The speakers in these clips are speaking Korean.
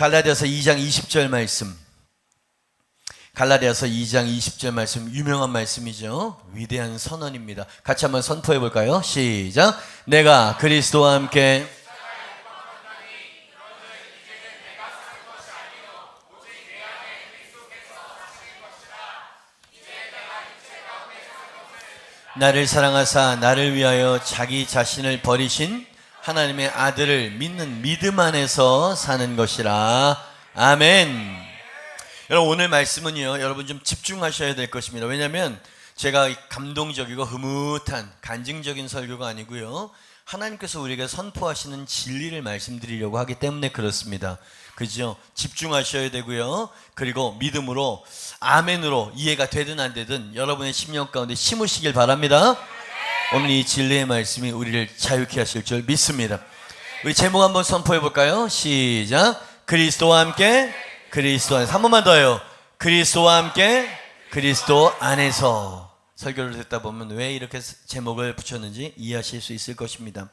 갈라디아서 2장 20절 말씀. 갈라디아서 2장 20절 말씀, 유명한 말씀이죠. 위대한 선언입니다. 같이 한번 선포해 볼까요? 시작. 내가 그리스도와 함께 나를 사랑하사 나를 위하여 자기 자신을 버리신 하나님의 아들을 믿는 믿음 안에서 사는 것이라. 아멘. 여러분, 오늘 말씀은요, 여러분 좀 집중하셔야 될 것입니다. 왜냐하면 제가 감동적이고 흐뭇한 간증적인 설교가 아니고요, 하나님께서 우리에게 선포하시는 진리를 말씀드리려고 하기 때문에 그렇습니다. 그죠? 집중하셔야 되고요, 그리고 믿음으로 아멘으로 이해가 되든 안 되든 여러분의 심령 가운데 심으시길 바랍니다. 오늘 이 진리의 말씀이 우리를 자유케 하실 줄 믿습니다. 우리 제목 한번 선포해 볼까요? 시작. 그리스도와 함께, 그리스도 안에서. 한 번만 더요. 그리스도와 함께, 그리스도 안에서. 설교를 듣다 보면 왜 이렇게 제목을 붙였는지 이해하실 수 있을 것입니다.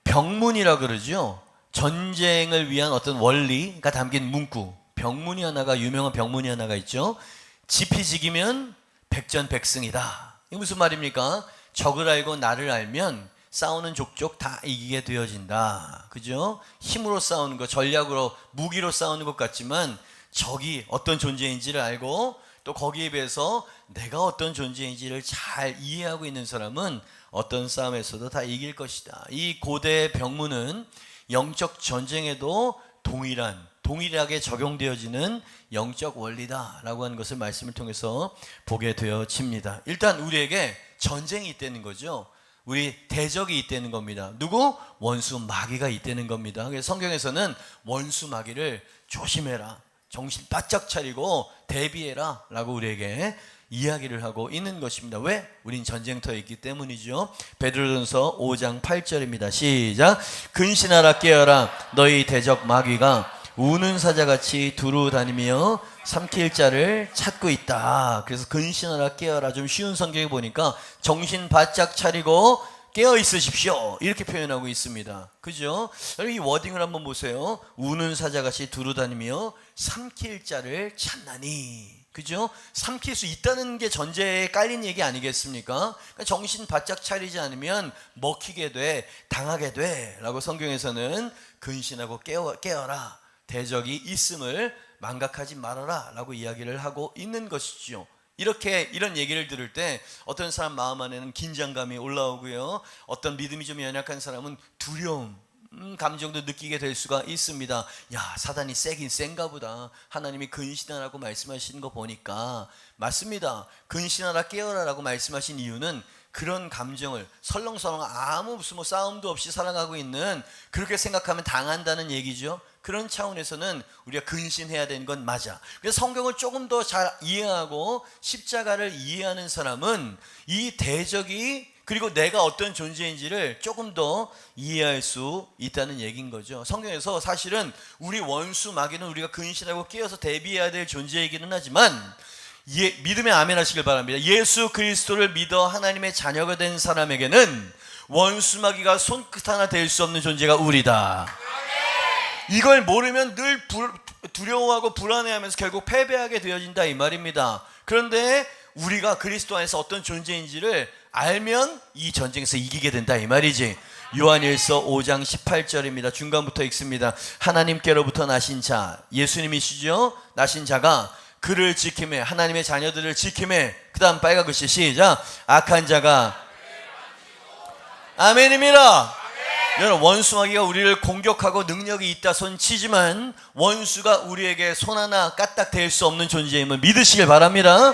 병문이라 그러죠. 전쟁을 위한 어떤 원리가 담긴 문구, 병문이 하나가, 유명한 병문이 하나가 있죠. 지피지기면 백전백승이다. 이게 무슨 말입니까? 적을 알고 나를 알면 싸우는 족족 다 이기게 되어진다. 그죠? 힘으로 싸우는 것, 전략으로, 무기로 싸우는 것 같지만 적이 어떤 존재인지를 알고 또 거기에 비해서 내가 어떤 존재인지를 잘 이해하고 있는 사람은 어떤 싸움에서도 다 이길 것이다. 이 고대 병문은 영적 전쟁에도 동일하게 적용되어지는 영적 원리다라고 하는 것을 말씀을 통해서 보게 되어집니다. 일단 우리에게 전쟁이 있다는 거죠. 우리 대적이 있다는 겁니다. 누구? 원수 마귀가 있다는 겁니다. 그래서 성경에서는 원수 마귀를 조심해라, 정신 바짝 차리고 대비해라 라고 우리에게 이야기를 하고 있는 것입니다. 왜? 우린 전쟁터에 있기 때문이죠. 베드로전서 5장 8절입니다. 시작. 근신하라, 깨어라, 너희 대적 마귀가 우는 사자같이 두루 다니며 삼킬 자를 찾고 있다. 그래서 근신하라, 깨어라, 좀 쉬운 성경에 보니까 정신 바짝 차리고 깨어 있으십시오, 이렇게 표현하고 있습니다. 그죠? 이 워딩을 한번 보세요. 우는 사자같이 두루 다니며 삼킬 자를 찾나니. 그죠? 삼킬 수 있다는 게 전제에 깔린 얘기 아니겠습니까? 그러니까 정신 바짝 차리지 않으면 먹히게 돼, 당하게 돼 라고 성경에서는 근신하고 깨어라, 대적이 있음을 망각하지 말아라 라고 이야기를 하고 있는 것이죠. 이런 얘기를 들을 때 어떤 사람 마음 안에는 긴장감이 올라오고요, 어떤 믿음이 좀 연약한 사람은 두려움, 감정도 느끼게 될 수가 있습니다. 야, 사단이 세긴 센가 보다. 하나님이 근신하라고 말씀하시는 거 보니까 맞습니다. 근신하라, 깨어라 라고 말씀하신 이유는 그런 감정을 설렁설렁 아무 무슨 싸움도 없이 살아가고 있는, 그렇게 생각하면 당한다는 얘기죠. 그런 차원에서는 우리가 근신해야 되는 건 맞아. 그래서 성경을 조금 더 잘 이해하고 십자가를 이해하는 사람은 이 대적이, 그리고 내가 어떤 존재인지를 조금 더 이해할 수 있다는 얘기인 거죠. 성경에서 사실은 우리 원수 마귀는 우리가 근신하고 깨어서 대비해야 될 존재이기는 하지만, 믿음에 아멘 하시길 바랍니다. 예수 그리스도를 믿어 하나님의 자녀가 된 사람에게는 원수 마귀가 손끝 하나 될 수 없는 존재가 우리다. 이걸 모르면 늘 두려워하고 불안해하면서 결국 패배하게 되어진다, 이 말입니다. 그런데 우리가 그리스도 안에서 어떤 존재인지를 알면 이 전쟁에서 이기게 된다, 이 말이지. 요한일서 5장 18절입니다. 중간부터 읽습니다. 하나님께로부터 나신 자, 예수님이시죠? 나신 자가 그를 지킴해, 하나님의 자녀들을 지킴해. 그 다음 빨간 글씨 시작. 악한 자가, 아멘입니다. 여러분, 원수 마귀가 우리를 공격하고 능력이 있다 손 치지만 원수가 우리에게 손 하나 까딱 댈 수 없는 존재임을 믿으시길 바랍니다.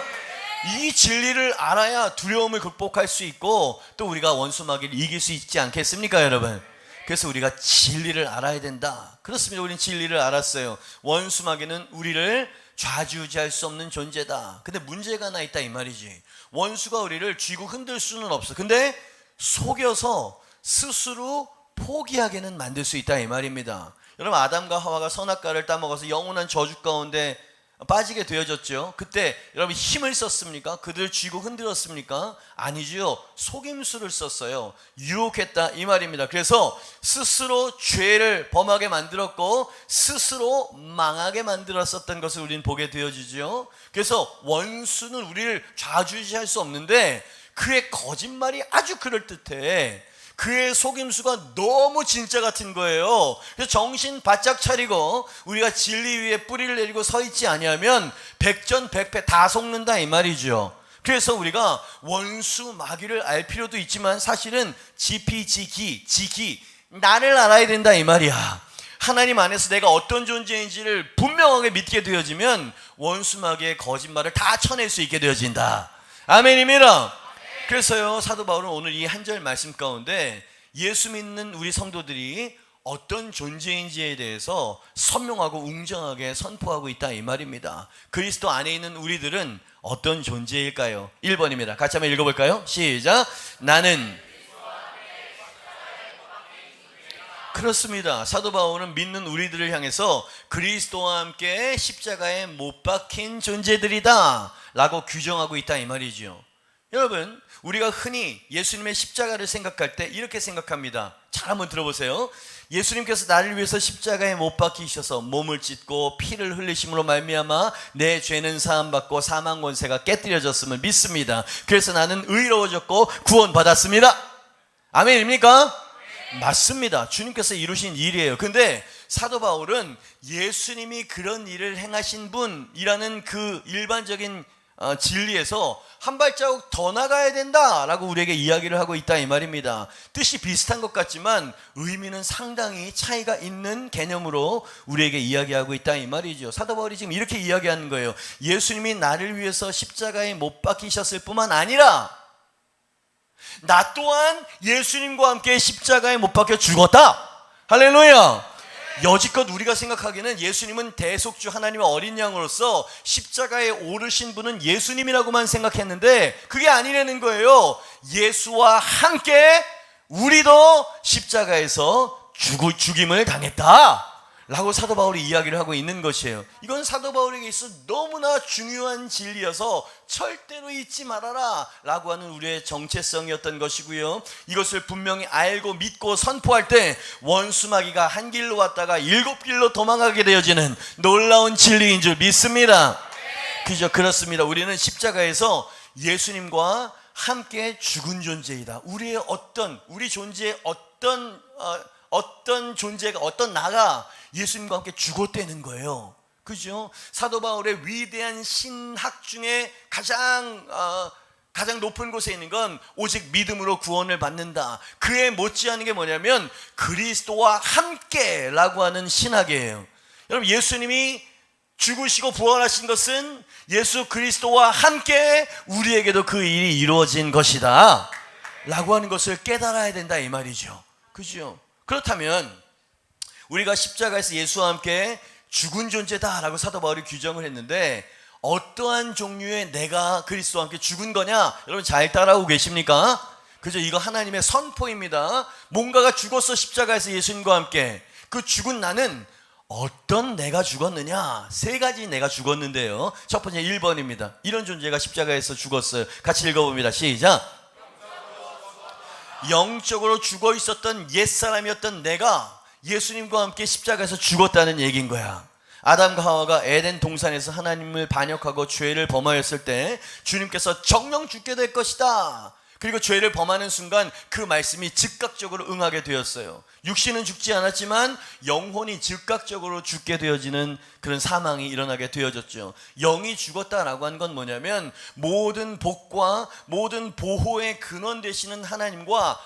이 진리를 알아야 두려움을 극복할 수 있고 또 우리가 원수 마귀를 이길 수 있지 않겠습니까, 여러분? 그래서 우리가 진리를 알아야 된다. 그렇습니다. 우리는 진리를 알았어요. 원수 마귀는 우리를 좌지우지할 수 없는 존재다. 근데 문제가 하나 있다, 이 말이지. 원수가 우리를 쥐고 흔들 수는 없어. 근데 속여서 스스로 포기하게는 만들 수 있다, 이 말입니다. 여러분, 아담과 하와가 선악과를 따먹어서 영원한 저주 가운데 빠지게 되어졌죠. 그때 여러분 힘을 썼습니까? 그들 쥐고 흔들었습니까? 아니지요. 속임수를 썼어요. 유혹했다 이 말입니다. 그래서 스스로 죄를 범하게 만들었고 스스로 망하게 만들었었던 것을 우리는 보게 되어지죠. 그래서 원수는 우리를 좌지우지할 수 없는데 그의 거짓말이 아주 그럴듯해. 그의 속임수가 너무 진짜 같은 거예요. 그래서 정신 바짝 차리고 우리가 진리 위에 뿌리를 내리고 서 있지 아니하면 백전백패 다 속는다 이 말이죠. 그래서 우리가 원수 마귀를 알 필요도 있지만 사실은 지기 나를 알아야 된다 이 말이야. 하나님 안에서 내가 어떤 존재인지를 분명하게 믿게 되어지면 원수 마귀의 거짓말을 다 쳐낼 수 있게 되어진다. 아멘입니다. 그래서요, 사도 바울은 오늘 이 한 절 말씀 가운데 예수 믿는 우리 성도들이 어떤 존재인지에 대해서 선명하고 웅장하게 선포하고 있다 이 말입니다. 그리스도 안에 있는 우리들은 어떤 존재일까요? 1번입니다. 같이 한번 읽어볼까요? 시작. 나는 그렇습니다. 사도 바울은 믿는 우리들을 향해서 그리스도와 함께 십자가에 못 박힌 존재들이다 라고 규정하고 있다 이 말이죠. 여러분, 우리가 흔히 예수님의 십자가를 생각할 때 이렇게 생각합니다. 잘 한번 들어보세요. 예수님께서 나를 위해서 십자가에 못 박히셔서 몸을 찢고 피를 흘리심으로 말미암아 내 죄는 사함받고 사망 권세가 깨뜨려졌음을 믿습니다. 그래서 나는 의로워졌고 구원받았습니다. 아멘입니까? 맞습니다. 주님께서 이루신 일이에요. 근데 사도 바울은 예수님이 그런 일을 행하신 분이라는 그 일반적인 진리에서 한 발자국 더 나가야 된다라고 우리에게 이야기를 하고 있다 이 말입니다. 뜻이 비슷한 것 같지만 의미는 상당히 차이가 있는 개념으로 우리에게 이야기하고 있다 이 말이죠. 사도 바울이 지금 이렇게 이야기하는 거예요. 예수님이 나를 위해서 십자가에 못 박히셨을 뿐만 아니라 나 또한 예수님과 함께 십자가에 못 박혀 죽었다. 할렐루야. 여지껏 우리가 생각하기에는 예수님은 대속주 하나님의 어린 양으로서 십자가에 오르신 분은 예수님이라고만 생각했는데 그게 아니라는 거예요. 예수와 함께 우리도 십자가에서 죽임을 당했다 라고 사도 바울이 이야기를 하고 있는 것이에요. 이건 사도 바울에게 있어 너무나 중요한 진리여서 절대로 잊지 말아라 라고 하는 우리의 정체성이었던 것이고요. 이것을 분명히 알고 믿고 선포할 때 원수마귀가 한 길로 왔다가 7길로 도망가게 되어지는 놀라운 진리인 줄 믿습니다. 그죠? 그렇습니다. 우리는 십자가에서 예수님과 함께 죽은 존재이다. 우리 존재의 어떤 존재가 어떤 나가 예수님과 함께 죽었다는 거예요. 그죠? 사도 바울의 위대한 신학 중에 가장 높은 곳에 있는 건 오직 믿음으로 구원을 받는다. 그에 못지않은 게 뭐냐면 그리스도와 함께라고 하는 신학이에요. 여러분, 예수님이 죽으시고 부활하신 것은 예수 그리스도와 함께 우리에게도 그 일이 이루어진 것이다 라고 하는 것을 깨달아야 된다 이 말이죠. 그죠? 그렇다면 우리가 십자가에서 예수와 함께 죽은 존재다라고 사도 바울이 규정을 했는데 어떠한 종류의 내가 그리스도와 함께 죽은 거냐? 여러분 잘 따라오고 계십니까? 그죠? 이거 하나님의 선포입니다. 뭔가가 죽었어 십자가에서 예수님과 함께. 그 죽은 나는 어떤 내가 죽었느냐? 3가지 내가 죽었는데요. 첫 번째 1번입니다. 이런 존재가 십자가에서 죽었어요. 같이 읽어봅니다. 시작. 영적으로 죽어 있었던 옛사람이었던 내가 예수님과 함께 십자가에서 죽었다는 얘기인 거야. 아담과 하와가 에덴 동산에서 하나님을 반역하고 죄를 범하였을 때 주님께서 정령 죽게 될 것이다. 그리고 죄를 범하는 순간 그 말씀이 즉각적으로 응하게 되었어요. 육신은 죽지 않았지만 영혼이 즉각적으로 죽게 되어지는 그런 사망이 일어나게 되어졌죠. 영이 죽었다라고 한 건 뭐냐면 모든 복과 모든 보호의 근원 되시는 하나님과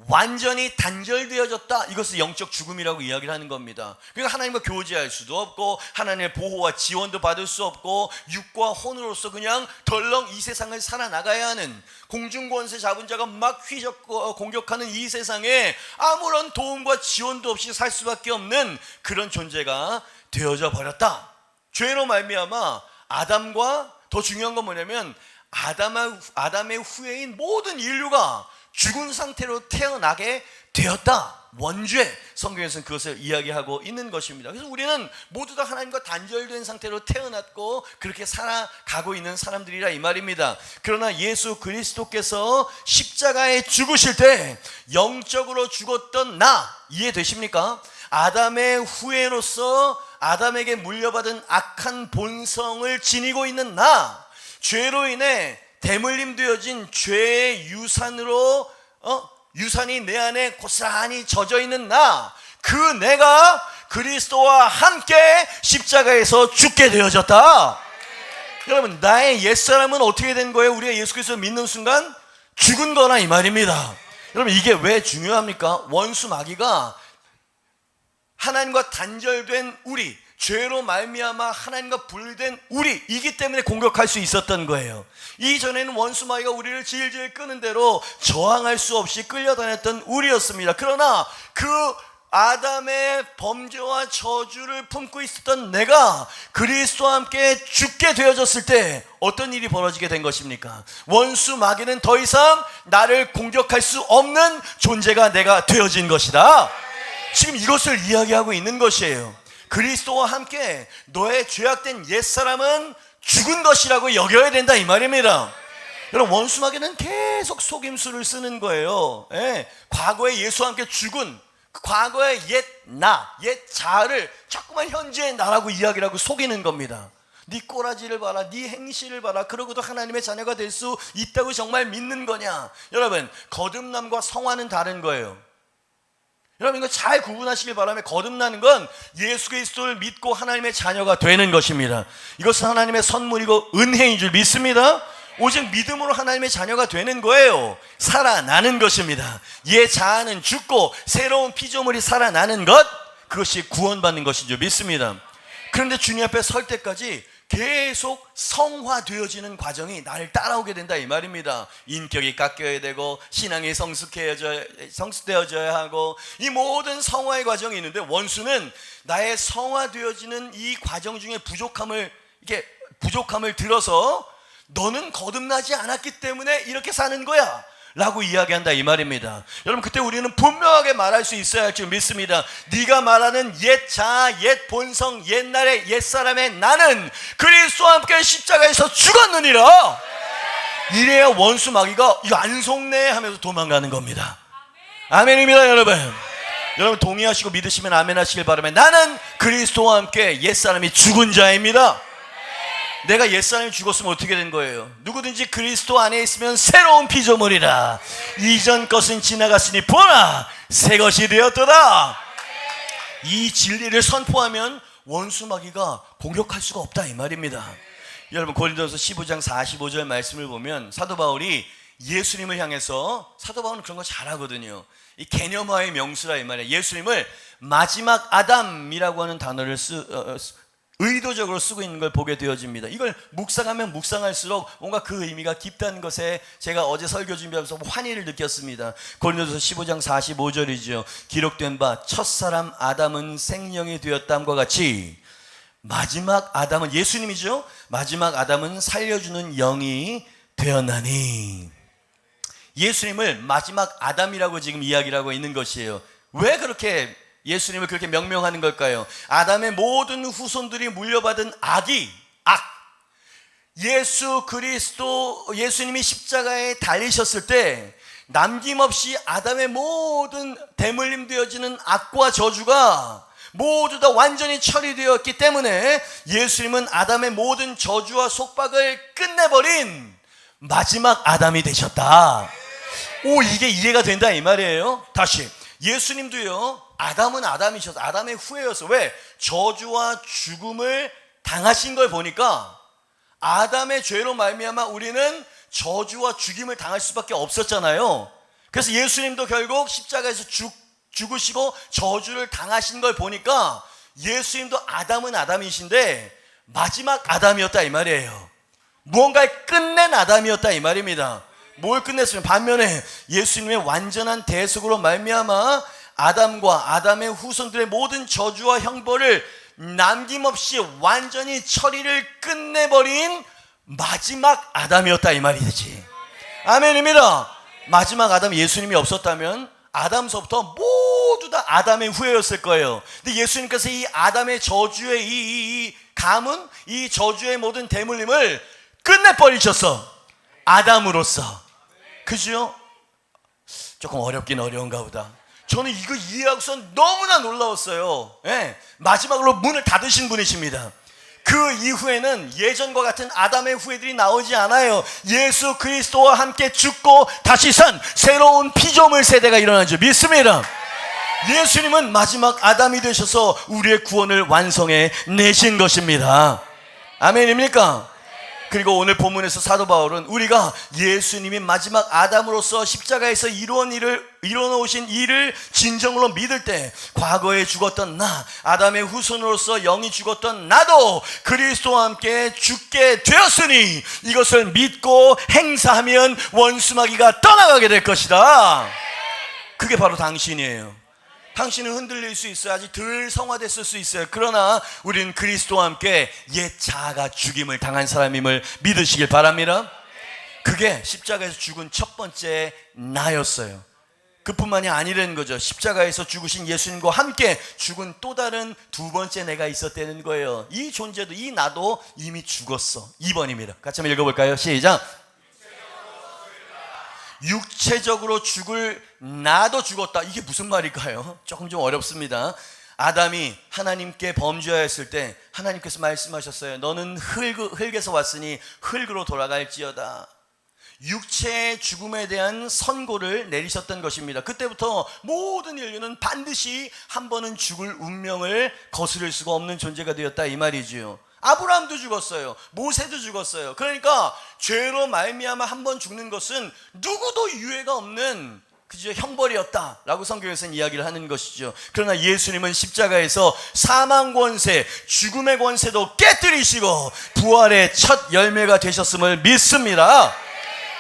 완전히 단절되어졌다. 이것을 영적 죽음이라고 이야기를 하는 겁니다. 그러니까 하나님과 교제할 수도 없고 하나님의 보호와 지원도 받을 수 없고 육과 혼으로서 그냥 덜렁 이 세상을 살아나가야 하는 공중권세 잡은 자가 막 휘젓고 공격하는 이 세상에 아무런 도움과 지원도 없이 살 수밖에 없는 그런 존재가 되어져 버렸다. 죄로 말미암아 아담과 더 중요한 건 뭐냐면 아담의 후예인 모든 인류가 죽은 상태로 태어나게 되었다. 원죄, 성경에서는 그것을 이야기하고 있는 것입니다. 그래서 우리는 모두 다 하나님과 단절된 상태로 태어났고 그렇게 살아가고 있는 사람들이라 이 말입니다. 그러나 예수 그리스도께서 십자가에 죽으실 때 영적으로 죽었던 나, 이해되십니까? 아담의 후예로서 아담에게 물려받은 악한 본성을 지니고 있는 나, 죄로 인해 대물림 되어진 죄의 유산으로 유산이 내 안에 고스란히 젖어 있는 나, 그 내가 그리스도와 함께 십자가에서 죽게 되어졌다. 여러분, 나의 옛사람은 어떻게 된 거예요? 우리가 예수 그리스도를 믿는 순간 죽은 거나 이 말입니다. 여러분, 이게 왜 중요합니까? 원수 마귀가 하나님과 단절된 우리, 죄로 말미암아 하나님과 분리된 우리이기 때문에 공격할 수 있었던 거예요. 이전에는 원수 마귀가 우리를 질질 끄는 대로 저항할 수 없이 끌려다녔던 우리였습니다. 그러나 그 아담의 범죄와 저주를 품고 있었던 내가 그리스도와 함께 죽게 되어졌을 때 어떤 일이 벌어지게 된 것입니까? 원수 마귀는 더 이상 나를 공격할 수 없는 존재가 내가 되어진 것이다. 지금 이것을 이야기하고 있는 것이에요. 그리스도와 함께 너의 죄악된 옛사람은 죽은 것이라고 여겨야 된다 이 말입니다. 여러분, 원수 마귀는 계속 속임수를 쓰는 거예요. 과거에 예수와 함께 죽은 과거의 옛 나, 옛 자아를 자꾸만 현재의 나라고 이야기를 하고 속이는 겁니다. 네 꼬라지를 봐라, 네 행실을 봐라, 그러고도 하나님의 자녀가 될 수 있다고 정말 믿는 거냐? 여러분, 거듭남과 성화는 다른 거예요. 여러분, 이거 잘 구분하시길 바라며, 거듭나는 건 예수 그리스도를 믿고 하나님의 자녀가 되는 것입니다. 이것은 하나님의 선물이고 은혜인 줄 믿습니다. 오직 믿음으로 하나님의 자녀가 되는 거예요. 살아나는 것입니다. 옛 자아는 죽고 새로운 피조물이 살아나는 것, 그것이 구원받는 것인 줄 믿습니다. 그런데 주님 앞에 설 때까지 계속 성화되어지는 과정이 나를 따라오게 된다 이 말입니다. 인격이 깎여야 되고 신앙이 성숙되어져야 하고, 이 모든 성화의 과정이 있는데 원수는 나의 성화되어지는 이 과정 중에 부족함을 들어서 너는 거듭나지 않았기 때문에 이렇게 사는 거야 라고 이야기한다 이 말입니다. 여러분, 그때 우리는 분명하게 말할 수 있어야 할 줄 믿습니다. 네가 말하는 옛 자아, 옛 본성, 옛날의 옛사람의 나는 그리스도와 함께 십자가에서 죽었느니라. 이래야 원수 마귀가 이거 안 속네 하면서 도망가는 겁니다. 아멘입니다. 여러분 동의하시고 믿으시면 아멘 하시길 바라며, 나는 그리스도와 함께 옛사람이 죽은 자입니다. 내가 옛사람이 죽었으면 어떻게 된 거예요? 누구든지 그리스도 안에 있으면 새로운 피조물이라. 이전 것은 지나갔으니 보라, 새 것이 되었도다. 이 진리를 선포하면 원수 마귀가 공격할 수가 없다 이 말입니다. 여러분, 고린도서 15장 45절 말씀을 보면 사도 바울이 예수님을 향해서, 사도 바울은 그런 거 잘하거든요. 이 개념화의 명수라 이 말이에요. 예수님을 마지막 아담이라고 하는 단어를 의도적으로 쓰고 있는 걸 보게 되어집니다. 이걸 묵상하면 묵상할수록 뭔가 그 의미가 깊다는 것에 제가 어제 설교 준비하면서 환희를 느꼈습니다. 고린도서 15장 45절이죠. 기록된 바 첫사람 아담은 생명이 되었다함과 같이 마지막 아담은, 예수님이죠, 마지막 아담은 살려주는 영이 되었나니. 예수님을 마지막 아담이라고 지금 이야기를 하고 있는 것이에요. 왜 그렇게 예수님을 그렇게 명명하는 걸까요? 아담의 모든 후손들이 물려받은 악, 예수 그리스도, 예수님이 십자가에 달리셨을 때 남김없이 아담의 모든 대물림 되어지는 악과 저주가 모두 다 완전히 처리되었기 때문에 예수님은 아담의 모든 저주와 속박을 끝내버린 마지막 아담이 되셨다. 이게 이해가 된다 이 말이에요. 다시, 예수님도요, 아담은 아담이셔서 아담의 후예였어. 왜? 저주와 죽음을 당하신 걸 보니까 아담의 죄로 말미암아 우리는 저주와 죽임을 당할 수밖에 없었잖아요. 그래서 예수님도 결국 십자가에서 죽으시고 저주를 당하신 걸 보니까 예수님도 아담은 아담이신데 마지막 아담이었다 이 말이에요. 무언가를 끝낸 아담이었다 이 말입니다. 뭘 끝냈으면, 반면에 예수님의 완전한 대속으로 말미암아 아담과 아담의 후손들의 모든 저주와 형벌을 남김없이 완전히 처리를 끝내버린 마지막 아담이었다 이 말이 되지. 아멘입니다. 마지막 아담 예수님이 없었다면 아담서부터 모두 다 아담의 후예였을 거예요. 근데 예수님께서 이 아담의 저주의 이 가문, 이 저주의 모든 대물림을 끝내버리셨어. 아담으로서. 그죠? 조금 어렵긴 어려운가 보다. 저는 이거 이해하고서 너무나 놀라웠어요. 예, 마지막으로 문을 닫으신 분이십니다. 그 이후에는 예전과 같은 아담의 후예들이 나오지 않아요. 예수 그리스도와 함께 죽고 다시 산 새로운 피조물 세대가 일어난 줄 믿습니다. 예수님은 마지막 아담이 되셔서 우리의 구원을 완성해 내신 것입니다. 아멘입니까? 그리고 오늘 본문에서 사도 바울은 우리가 예수님이 마지막 아담으로서 십자가에서 이루어놓으신 일을 진정으로 믿을 때 과거에 죽었던 나, 아담의 후손으로서 영이 죽었던 나도 그리스도와 함께 죽게 되었으니 이것을 믿고 행사하면 원수마귀가 떠나가게 될 것이다. 그게 바로 당신이에요. 당신은 흔들릴 수 있어요. 아직 덜 성화됐을 수 있어요. 그러나 우리는 그리스도와 함께 옛 자아가 죽임을 당한 사람임을 믿으시길 바랍니다. 그게 십자가에서 죽은 첫 번째 나였어요. 그뿐만이 아니라는 거죠. 십자가에서 죽으신 예수님과 함께 죽은 또 다른 두 번째 내가 있었다는 거예요. 이 존재도, 이 나도 이미 죽었어. 2번입니다. 같이 한번 읽어볼까요? 시작. 육체적으로 죽을 나도 죽었다. 이게 무슨 말일까요? 조금 좀 어렵습니다. 아담이 하나님께 범죄하였을 때 하나님께서 말씀하셨어요. 너는 흙에서 왔으니 흙으로 돌아갈지어다. 육체의 죽음에 대한 선고를 내리셨던 것입니다. 그때부터 모든 인류는 반드시 한 번은 죽을 운명을 거스를 수가 없는 존재가 되었다 이 말이지요. 아브라함도 죽었어요. 모세도 죽었어요. 그러니까 죄로 말미암아 한 번 죽는 것은 누구도 유해가 없는 그저 형벌이었다라고 성경에서는 이야기를 하는 것이죠. 그러나 예수님은 십자가에서 사망 권세, 죽음의 권세도 깨뜨리시고 부활의 첫 열매가 되셨음을 믿습니다.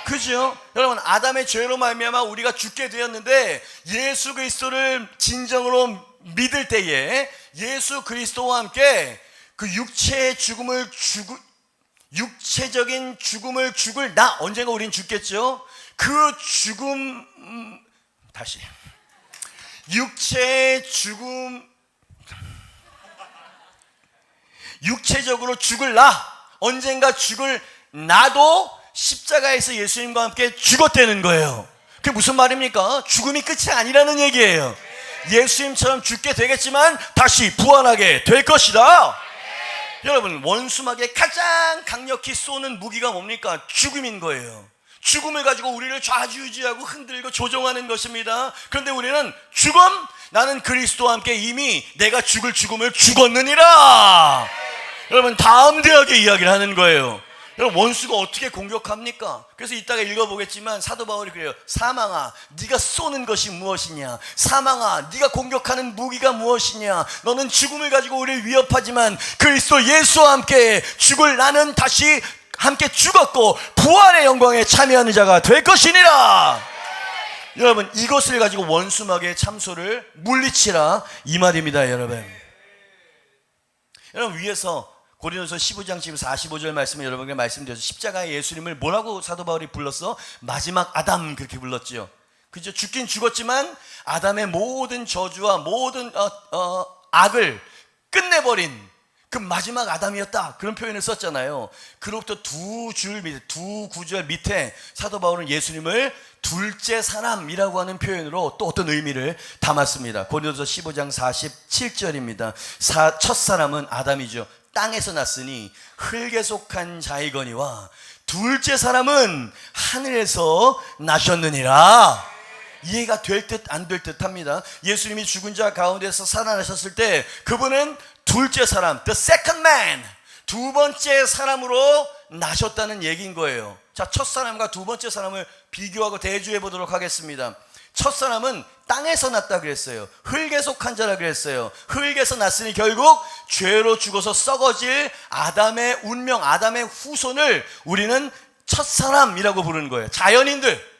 그죠? 여러분, 아담의 죄로 말미암아 우리가 죽게 되었는데 예수 그리스도를 진정으로 믿을 때에 예수 그리스도와 함께 그 육체적인 죽음을 죽을 나, 언젠가 우린 죽겠죠? 그 죽음, 다시. 육체적으로 죽을 나, 언젠가 죽을 나도 십자가에서 예수님과 함께 죽었다는 거예요. 그게 무슨 말입니까? 죽음이 끝이 아니라는 얘기예요. 예수님처럼 죽게 되겠지만 다시 부활하게 될 것이다. 여러분, 원수마귀에 가장 강력히 쏘는 무기가 뭡니까? 죽음인 거예요. 죽음을 가지고 우리를 좌지우지하고 흔들고 조종하는 것입니다. 그런데 우리는 죽음, 나는 그리스도와 함께 이미 내가 죽을 죽음을 죽었느니라. 여러분, 담대하게 이야기를 하는 거예요. 여러분, 원수가 어떻게 공격합니까? 그래서 이따가 읽어보겠지만 사도 바울이 그래요. 사망아, 네가 쏘는 것이 무엇이냐? 사망아, 네가 공격하는 무기가 무엇이냐? 너는 죽음을 가지고 우리를 위협하지만 그리스도 예수와 함께 죽을 나는 다시 함께 죽었고 부활의 영광에 참여하는 자가 될 것이니라. 여러분, 이것을 가지고 원수마귀의 참소를 물리치라 이 말입니다. 여러분, 위에서 고린도서 15장 지금 45절 말씀을 여러분께 말씀드려서 십자가의 예수님을 뭐라고 사도 바울이 불렀어? 마지막 아담, 그렇게 불렀지요. 그죠? 죽긴 죽었지만 아담의 모든 저주와 모든 악을 끝내버린 그 마지막 아담이었다, 그런 표현을 썼잖아요. 그로부터 두 구절 밑에 사도 바울은 예수님을 둘째 사람이라고 하는 표현으로 또 어떤 의미를 담았습니다. 고린도서 15장 47절입니다. 첫 사람은 아담이죠. 땅에서 났으니 흙에 속한 자이거니와 둘째 사람은 하늘에서 나셨느니라. 이해가 될 듯 안 될 듯 합니다. 예수님이 죽은 자 가운데서 살아나셨을 때 그분은 둘째 사람, the second man, 두 번째 사람으로 나셨다는 얘기인 거예요. 자, 첫 사람과 두 번째 사람을 비교하고 대조해 보도록 하겠습니다. 첫 사람은 땅에서 났다 그랬어요. 흙에 속한 자라 그랬어요. 흙에서 났으니 결국 죄로 죽어서 썩어질 아담의 운명, 아담의 후손을 우리는 첫사람이라고 부르는 거예요. 자연인들,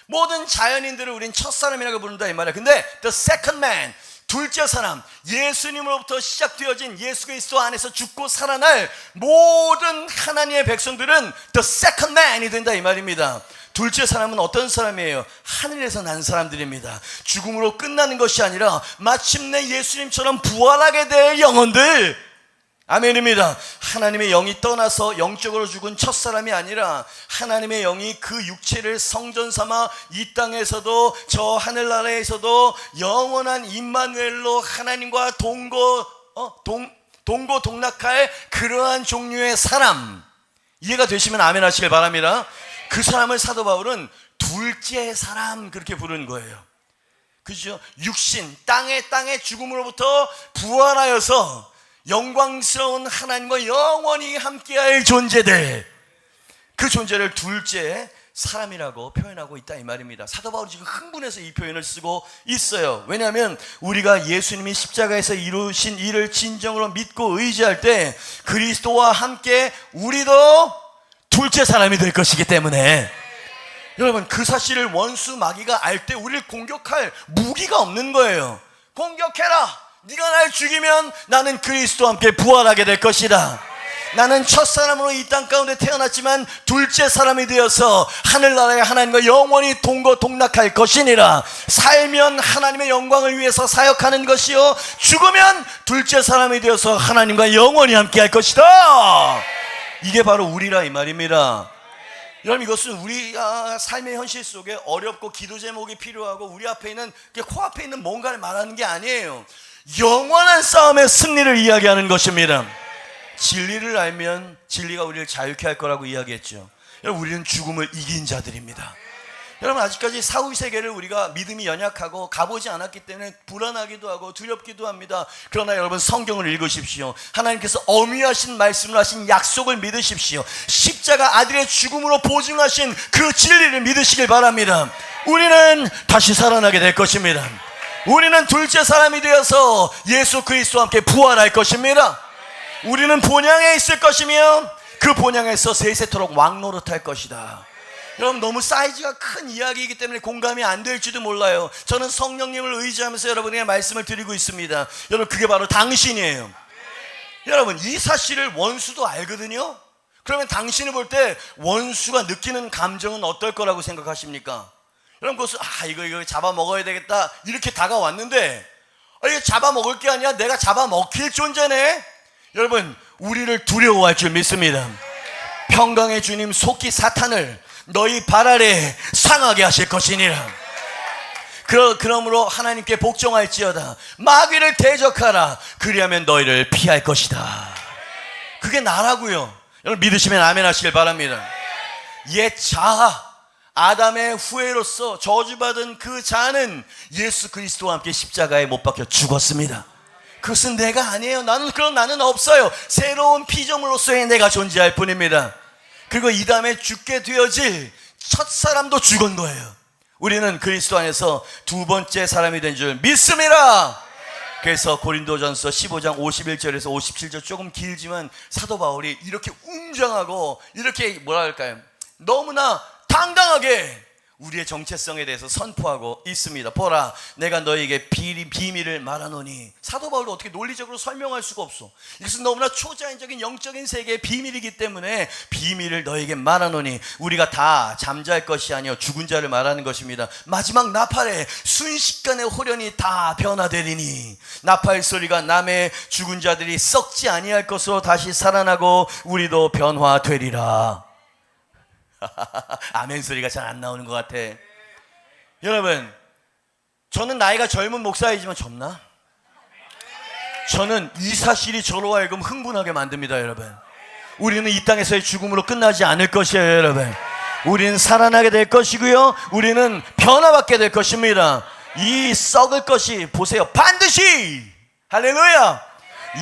모든 자연인들을 우린 첫사람이라고 부른다 이 말이에요. 근데 the second man, 둘째 사람, 예수님으로부터 시작되어진 예수 그리스도 안에서 죽고 살아날 모든 하나님의 백성들은 the second man이 된다 이 말입니다. 둘째 사람은 어떤 사람이에요? 하늘에서 난 사람들입니다. 죽음으로 끝나는 것이 아니라 마침내 예수님처럼 부활하게 될 영혼들. 아멘입니다. 하나님의 영이 떠나서 영적으로 죽은 첫사람이 아니라 하나님의 영이 그 육체를 성전 삼아 이 땅에서도 저 하늘나라에서도 영원한 임마누엘로 하나님과 동고동락할 그러한 종류의 사람, 이해가 되시면 아멘 하시길 바랍니다. 그 사람을 사도 바울은 둘째 사람 그렇게 부르는 거예요. 그죠? 육신, 땅의 죽음으로부터 부활하여서 영광스러운 하나님과 영원히 함께할 존재들, 그 존재를 둘째 사람이라고 표현하고 있다 이 말입니다. 사도 바울이 지금 흥분해서 이 표현을 쓰고 있어요. 왜냐하면 우리가 예수님이 십자가에서 이루신 일을 진정으로 믿고 의지할 때 그리스도와 함께 우리도 둘째 사람이 될 것이기 때문에, 여러분 그 사실을 원수 마귀가 알 때 우리를 공격할 무기가 없는 거예요. 공격해라. 네가 날 죽이면 나는 그리스도와 함께 부활하게 될 것이다. 나는 첫사람으로 이 땅 가운데 태어났지만 둘째 사람이 되어서 하늘나라의 하나님과 영원히 동고동락할 것이니라. 살면 하나님의 영광을 위해서 사역하는 것이요, 죽으면 둘째 사람이 되어서 하나님과 영원히 함께할 것이다. 이게 바로 우리라 이 말입니다. 여러분 이것은 우리 삶의 현실 속에 어렵고 기도 제목이 필요하고 우리 앞에 있는, 코앞에 있는 뭔가를 말하는 게 아니에요. 영원한 싸움의 승리를 이야기하는 것입니다. 진리를 알면 진리가 우리를 자유케 할 거라고 이야기했죠. 여러분 우리는 죽음을 이긴 자들입니다. 여러분 아직까지 사후 세계를 우리가 믿음이 연약하고 가보지 않았기 때문에 불안하기도 하고 두렵기도 합니다. 그러나 여러분 성경을 읽으십시오. 하나님께서 어미하신 말씀을 하신 약속을 믿으십시오. 십자가 아들의 죽음으로 보증하신 그 진리를 믿으시길 바랍니다. 우리는 다시 살아나게 될 것입니다. 우리는 둘째 사람이 되어서 예수 그리스도와 함께 부활할 것입니다. 우리는 본향에 있을 것이며 그 본향에서 세세토록 왕노릇할 것이다. 여러분 너무 사이즈가 큰 이야기이기 때문에 공감이 안 될지도 몰라요. 저는 성령님을 의지하면서 여러분에게 말씀을 드리고 있습니다. 여러분 그게 바로 당신이에요. 여러분 이 사실을 원수도 알거든요. 그러면 당신이 볼 때 원수가 느끼는 감정은 어떨 거라고 생각하십니까? 여러분 그것은 이거 잡아먹어야 되겠다 이렇게 다가왔는데, 이게 잡아먹을 게 아니야 내가 잡아먹힐 존재네. 여러분 우리를 두려워할 줄 믿습니다. 평강의 주님 속히 사탄을 너희 발 아래 상하게 하실 것이니라. 그러므로 하나님께 복종할지어다. 마귀를 대적하라. 그리하면 너희를 피할 것이다. 그게 나라고요. 여러분 믿으시면 아멘 하시길 바랍니다. 옛 자아 아담의 후예로서 저주받은 그 자는 예수 그리스도와 함께 십자가에 못 박혀 죽었습니다. 그것은 내가 아니에요. 나는 없어요. 새로운 피조물로서의 내가 존재할 뿐입니다. 그리고 이 다음에 죽게 되어질 첫사람도 죽은 거예요. 우리는 그리스도 안에서 두 번째 사람이 된 줄 믿습니다. 그래서 고린도전서 15장 51절에서 57절 조금 길지만 사도 바울이 이렇게 웅장하고 이렇게 너무나 당당하게 우리의 정체성에 대해서 선포하고 있습니다. 보라 내가 너에게 비밀을 말하노니. 사도 바울도 어떻게 논리적으로 설명할 수가 없어. 이것은 너무나 초자연적인 영적인 세계의 비밀이기 때문에 비밀을 너에게 말하노니. 우리가 다 잠잘 것이 아니요 죽은 자를 말하는 것입니다. 마지막 나팔에 순식간에 호련히 다 변화되리니 나팔 소리가 남의 죽은 자들이 썩지 아니할 것으로 다시 살아나고 우리도 변화되리라. 아멘 소리가 잘 안 나오는 것 같아. 여러분 저는 나이가 젊은 목사이지만 젊나? 저는 이 사실이 저로 하여금 흥분하게 만듭니다. 여러분 우리는 이 땅에서의 죽음으로 끝나지 않을 것이에요. 여러분 우리는 살아나게 될 것이고요, 우리는 변화받게 될 것입니다. 이 썩을 것이 보세요, 반드시 할렐루야,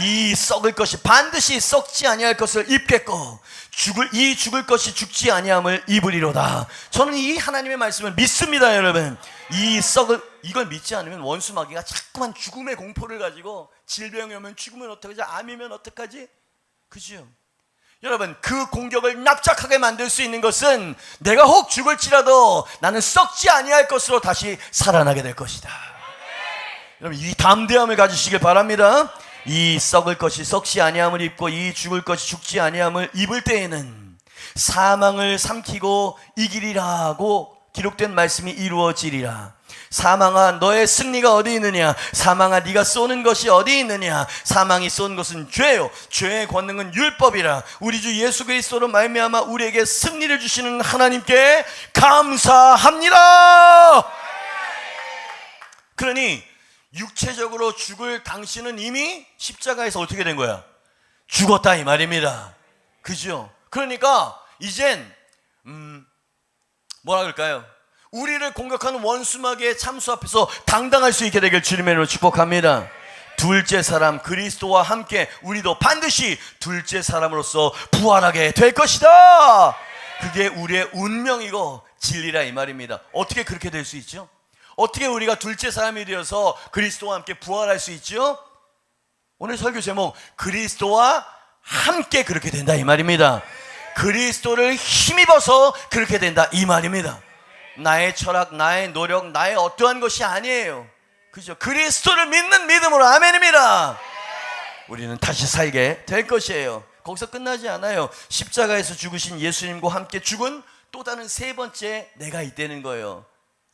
이 썩을 것이 반드시 썩지 아니할 것을 입겠고 죽을 것이 죽지 아니함을 입으리로다. 저는 이 하나님의 말씀을 믿습니다. 여러분 이걸 믿지 않으면 원수 마귀가 자꾸만 죽음의 공포를 가지고 질병이 오면 죽으면 어떡하지, 암이면 어떡하지, 그죠? 여러분 그 공격을 납작하게 만들 수 있는 것은 내가 혹 죽을지라도 나는 썩지 아니할 것으로 다시 살아나게 될 것이다. 여러분 이 담대함을 가지시길 바랍니다. 이 썩을 것이 썩지 아니함을 입고 이 죽을 것이 죽지 아니함을 입을 때에는 사망을 삼키고 이기리라고 기록된 말씀이 이루어지리라. 사망아 너의 승리가 어디 있느냐? 사망아 네가 쏘는 것이 어디 있느냐? 사망이 쏜 것은 죄요, 죄의 권능은 율법이라. 우리 주 예수 그리스도로 말미암아 우리에게 승리를 주시는 하나님께 감사합니다. 그러니 육체적으로 죽을 당신은 이미 십자가에서 어떻게 된 거야? 죽었다 이 말입니다. 그죠? 그러니까 이젠 뭐라 그럴까요? 우리를 공격하는 원수마귀의 참수 앞에서 당당할 수 있게 되길 주님의 이름으로 축복합니다. 둘째 사람 그리스도와 함께 우리도 반드시 둘째 사람으로서 부활하게 될 것이다. 그게 우리의 운명이고 진리라 이 말입니다. 어떻게 그렇게 될 수 있죠? 어떻게 우리가 둘째 사람이 되어서 그리스도와 함께 부활할 수 있죠? 오늘 설교 제목 그리스도와 함께 그렇게 된다 이 말입니다. 그리스도를 힘입어서 그렇게 된다 이 말입니다. 나의 철학, 나의 노력, 나의 어떠한 것이 아니에요. 그죠? 그리스도를 믿는 믿음으로 아멘입니다. 우리는 다시 살게 될 것이에요. 거기서 끝나지 않아요. 십자가에서 죽으신 예수님과 함께 죽은 또 다른 세 번째 내가 있다는 거예요.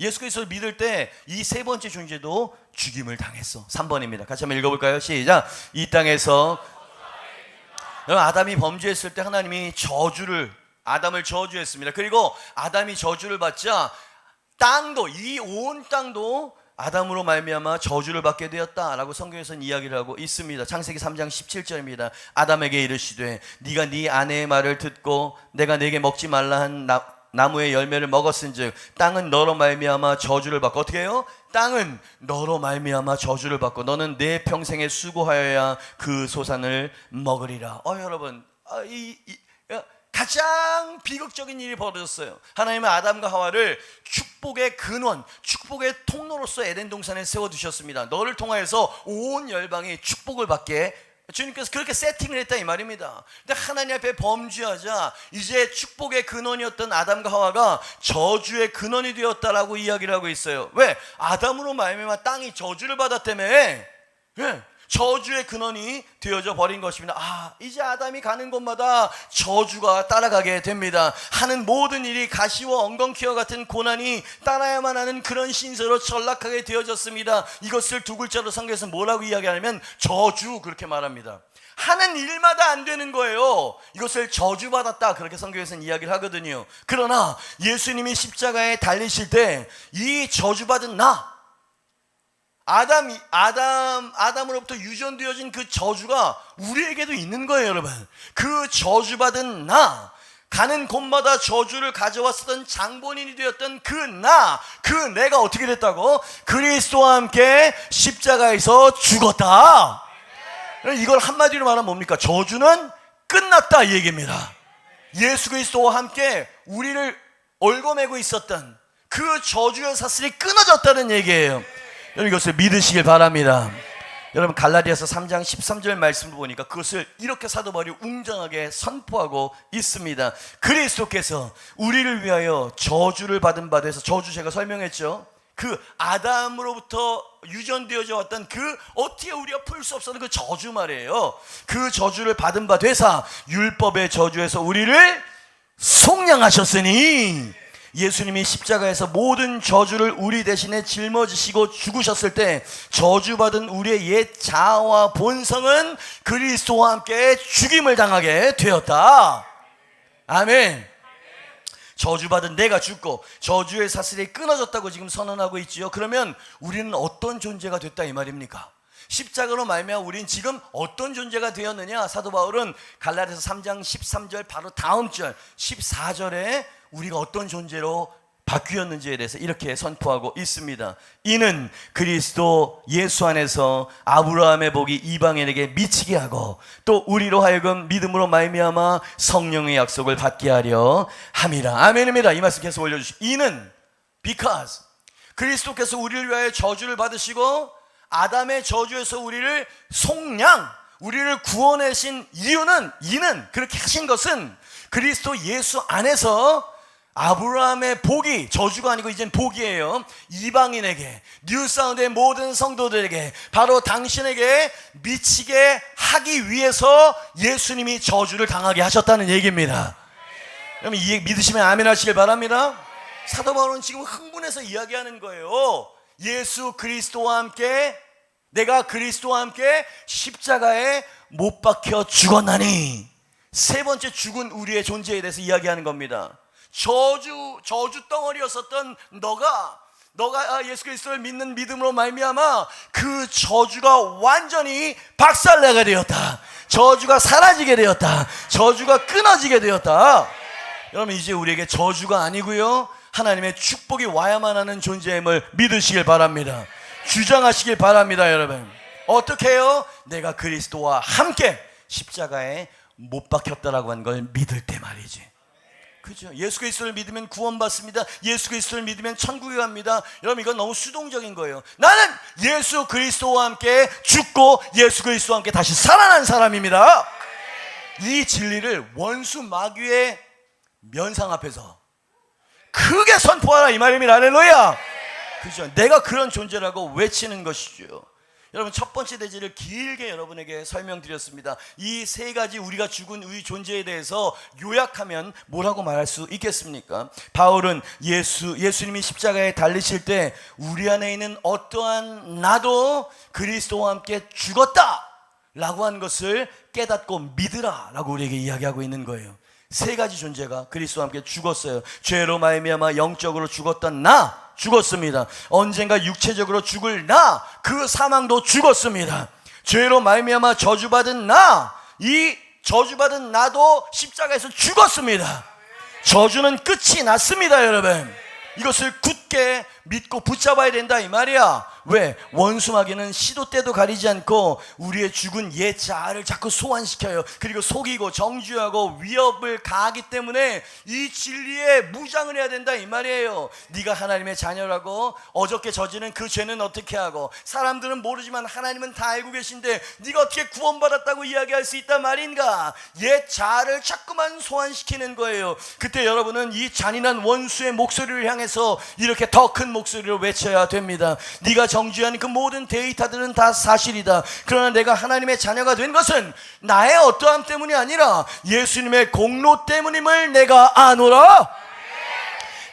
예수 그리스도를 믿을 때 이 세 번째 존재도 죽임을 당했어. 3번입니다. 같이 한번 읽어볼까요? 시작. 이 땅에서 여러분 아담이 범죄했을 때 하나님이 아담을 저주했습니다. 그리고 아담이 저주를 받자 땅도, 이 온 땅도 아담으로 말미암아 저주를 받게 되었다라고 성경에서는 이야기를 하고 있습니다. 창세기 3장 17절입니다. 아담에게 이르시되 네가 네 아내의 말을 듣고 내가 네게 먹지 말라 한 나무의 열매를 먹었은즉 땅은 너로 말미암아 저주를 받고, 어떻게 해요? 땅은 너로 말미암아 저주를 받고 너는 내 평생에 수고하여야 그 소산을 먹으리라. 여러분 가장 비극적인 일이 벌어졌어요. 하나님은 아담과 하와를 축복의 근원, 축복의 통로로서 에덴 동산에 세워두셨습니다. 너를 통하여서 온 열방이 축복을 받게 주님께서 그렇게 세팅을 했다 이 말입니다. 근데 하나님 앞에 범죄하자 이제 축복의 근원이었던 아담과 하와가 저주의 근원이 되었다라고 이야기를 하고 있어요. 왜? 아담으로 말미암아 땅이 저주를 받았다며. 저주의 근원이 되어져 버린 것입니다. 이제 아담이 가는 곳마다 저주가 따라가게 됩니다. 하는 모든 일이 가시와 엉겅퀴와 같은 고난이 따라야만 하는 그런 신세로 전락하게 되어졌습니다. 이것을 두 글자로 성경에서 뭐라고 이야기하냐면 저주, 그렇게 말합니다. 하는 일마다 안 되는 거예요. 이것을 저주받았다, 그렇게 성경에서는 이야기를 하거든요. 그러나 예수님이 십자가에 달리실 때 이 저주받은 아담으로부터 유전되어진 그 저주가 우리에게도 있는 거예요, 여러분. 그 저주받은 가는 곳마다 저주를 가져왔었던 장본인이 되었던 그 내가 어떻게 됐다고? 그리스도와 함께 십자가에서 죽었다. 이걸 한마디로 말하면 뭡니까? 저주는 끝났다 이 얘기입니다. 예수 그리스도와 함께 우리를 얽어매고 있었던 그 저주의 사슬이 끊어졌다는 얘기예요. 여러분 이것을 믿으시길 바랍니다. 여러분 갈라디아서 3장 13절 말씀을 보니까 그것을 이렇게 사도 바울이 웅장하게 선포하고 있습니다. 그리스도께서 우리를 위하여 저주를 받은 바 돼서, 저주 제가 설명했죠. 그 아담으로부터 유전되어져 왔던 그 어떻게 우리가 풀 수 없었던 그 저주 말이에요. 그 저주를 받은 바 되사 율법의 저주에서 우리를 속량하셨으니, 예수님이 십자가에서 모든 저주를 우리 대신에 짊어지시고 죽으셨을 때 저주받은 우리의 옛 자아와 본성은 그리스도와 함께 죽임을 당하게 되었다. 아멘. 저주받은 내가 죽고 저주의 사슬이 끊어졌다고 지금 선언하고 있지요. 그러면 우리는 어떤 존재가 됐다 이 말입니까? 십자가로 말미암아 우린 지금 어떤 존재가 되었느냐? 사도 바울은 갈라디아서 3장 13절 바로 다음 절 14절에 우리가 어떤 존재로 바뀌었는지에 대해서 이렇게 선포하고 있습니다. 이는 그리스도 예수 안에서 아브라함의 복이 이방인에게 미치게 하고 또 우리로 하여금 믿음으로 말미암아 성령의 약속을 받게 하려 함이라. 아멘입니다. 이 말씀 계속 올려주시고, 이는 because 그리스도께서 우리를 위하여 저주를 받으시고 아담의 저주에서 우리를 속량, 우리를 구원하신 이는 그렇게 하신 것은 그리스도 예수 안에서 아브라함의 복이, 저주가 아니고 이젠 복이에요, 이방인에게, 뉴사운드의 모든 성도들에게, 바로 당신에게 미치게 하기 위해서 예수님이 저주를 당하게 하셨다는 얘기입니다. 여러분 이 믿으시면 아멘 하시길 바랍니다. 사도 바울은 지금 흥분해서 이야기하는 거예요. 예수 그리스도와 함께, 내가 그리스도와 함께 십자가에 못 박혀 죽었나니. 세 번째 죽은 우리의 존재에 대해서 이야기하는 겁니다. 저주 덩어리였었던 너가 예수 그리스도를 믿는 믿음으로 말미암아 그 저주가 완전히 박살나게 되었다. 저주가 사라지게 되었다. 저주가 끊어지게 되었다. 여러분 이제 우리에게 저주가 아니고요, 하나님의 축복이 와야만 하는 존재임을 믿으시길 바랍니다. 주장하시길 바랍니다. 여러분 어떻게 해요? 내가 그리스도와 함께 십자가에 못 박혔다라고 한 걸 믿을 때 말이지. 그죠? 예수 그리스도를 믿으면 구원받습니다. 예수 그리스도를 믿으면 천국에 갑니다. 여러분 이건 너무 수동적인 거예요. 나는 예수 그리스도와 함께 죽고 예수 그리스도와 함께 다시 살아난 사람입니다. 이 진리를 원수 마귀의 면상 앞에서 크게 선포하라 이 말입니다. 할렐루야. 그죠? 내가 그런 존재라고 외치는 것이죠. 여러분 첫 번째 대지를 길게 여러분에게 설명드렸습니다. 이 세 가지 우리가 죽은 우리 존재에 대해서 요약하면 뭐라고 말할 수 있겠습니까? 바울은 예수님이 십자가에 달리실 때 우리 안에 있는 어떠한 나도 그리스도와 함께 죽었다 라고 한 것을 깨닫고 믿으라 라고 우리에게 이야기하고 있는 거예요. 세 가지 존재가 그리스도와 함께 죽었어요. 죄로 말미암아 영적으로 죽었던 나 죽었습니다. 언젠가 육체적으로 죽을 나, 그 사망도 죽었습니다. 죄로 말미암아 저주받은 나, 이 저주받은 나도 십자가에서 죽었습니다. 저주는 끝이 났습니다. 여러분 이것을 굳게 믿고 붙잡아야 된다 이 말이야. 왜? 원수마귀는 시도 때도 가리지 않고 우리의 죽은 옛 자아를 자꾸 소환시켜요. 그리고 속이고 정죄하고 위협을 가하기 때문에 이 진리에 무장을 해야 된다 이 말이에요. 네가 하나님의 자녀라고 어저께 저지른 그 죄는 어떻게 하고, 사람들은 모르지만 하나님은 다 알고 계신데 네가 어떻게 구원받았다고 이야기할 수 있단 말인가. 옛 자아를 자꾸만 소환시키는 거예요. 그때 여러분은 이 잔인한 원수의 목소리를 향해서 이렇게 더 큰 목소리로 외쳐야 됩니다. 네가 정죄한 그 모든 데이터들은 다 사실이다. 그러나 내가 하나님의 자녀가 된 것은 나의 어떠함 때문이 아니라 예수님의 공로 때문임을 내가 아노라.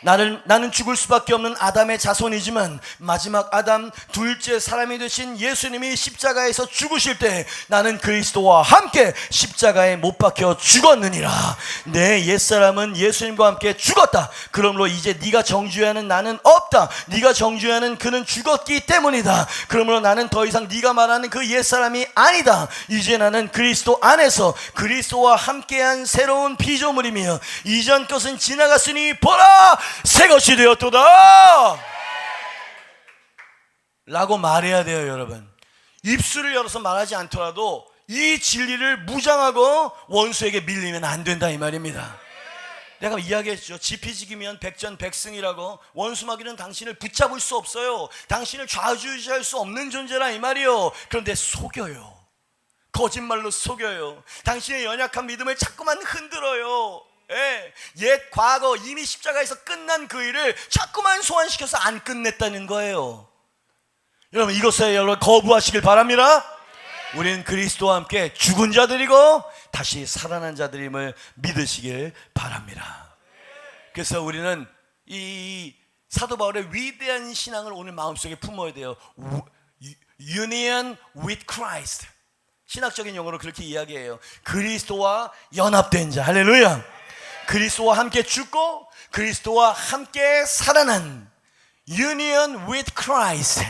나는 죽을 수밖에 없는 아담의 자손이지만 마지막 아담, 둘째 사람이 되신 예수님이 십자가에서 죽으실 때 나는 그리스도와 함께 십자가에 못 박혀 죽었느니라. 내 옛사람은 예수님과 함께 죽었다. 그러므로 이제 네가 정죄하는 나는 없다. 네가 정죄하는 그는 죽었기 때문이다. 그러므로 나는 더 이상 네가 말하는 그 옛사람이 아니다. 이제 나는 그리스도 안에서 그리스도와 함께한 새로운 피조물이며 이전 것은 지나갔으니 보라 새 것이 되었도다 라고 말해야 돼요. 여러분 입술을 열어서 말하지 않더라도 이 진리를 무장하고 원수에게 밀리면 안 된다 이 말입니다. 내가 이야기했죠. 지피지기면 백전백승이라고. 원수마귀는 당신을 붙잡을 수 없어요. 당신을 좌지우지할 수 없는 존재라 이 말이요. 그런데 속여요. 거짓말로 속여요. 당신의 연약한 믿음을 자꾸만 흔들어요. 옛 과거 이미 십자가에서 끝난 그 일을 자꾸만 소환시켜서 안 끝냈다는 거예요. 여러분 이것에 여러분 거부하시길 바랍니다. 우리는 그리스도와 함께 죽은 자들이고 다시 살아난 자들임을 믿으시길 바랍니다. 그래서 우리는 이 사도 바울의 위대한 신앙을 오늘 마음속에 품어야 돼요. Union with Christ. 신학적인 용어로 그렇게 이야기해요. 그리스도와 연합된 자. 할렐루야. 그리스도와 함께 죽고 그리스도와 함께 살아난 Union with Christ.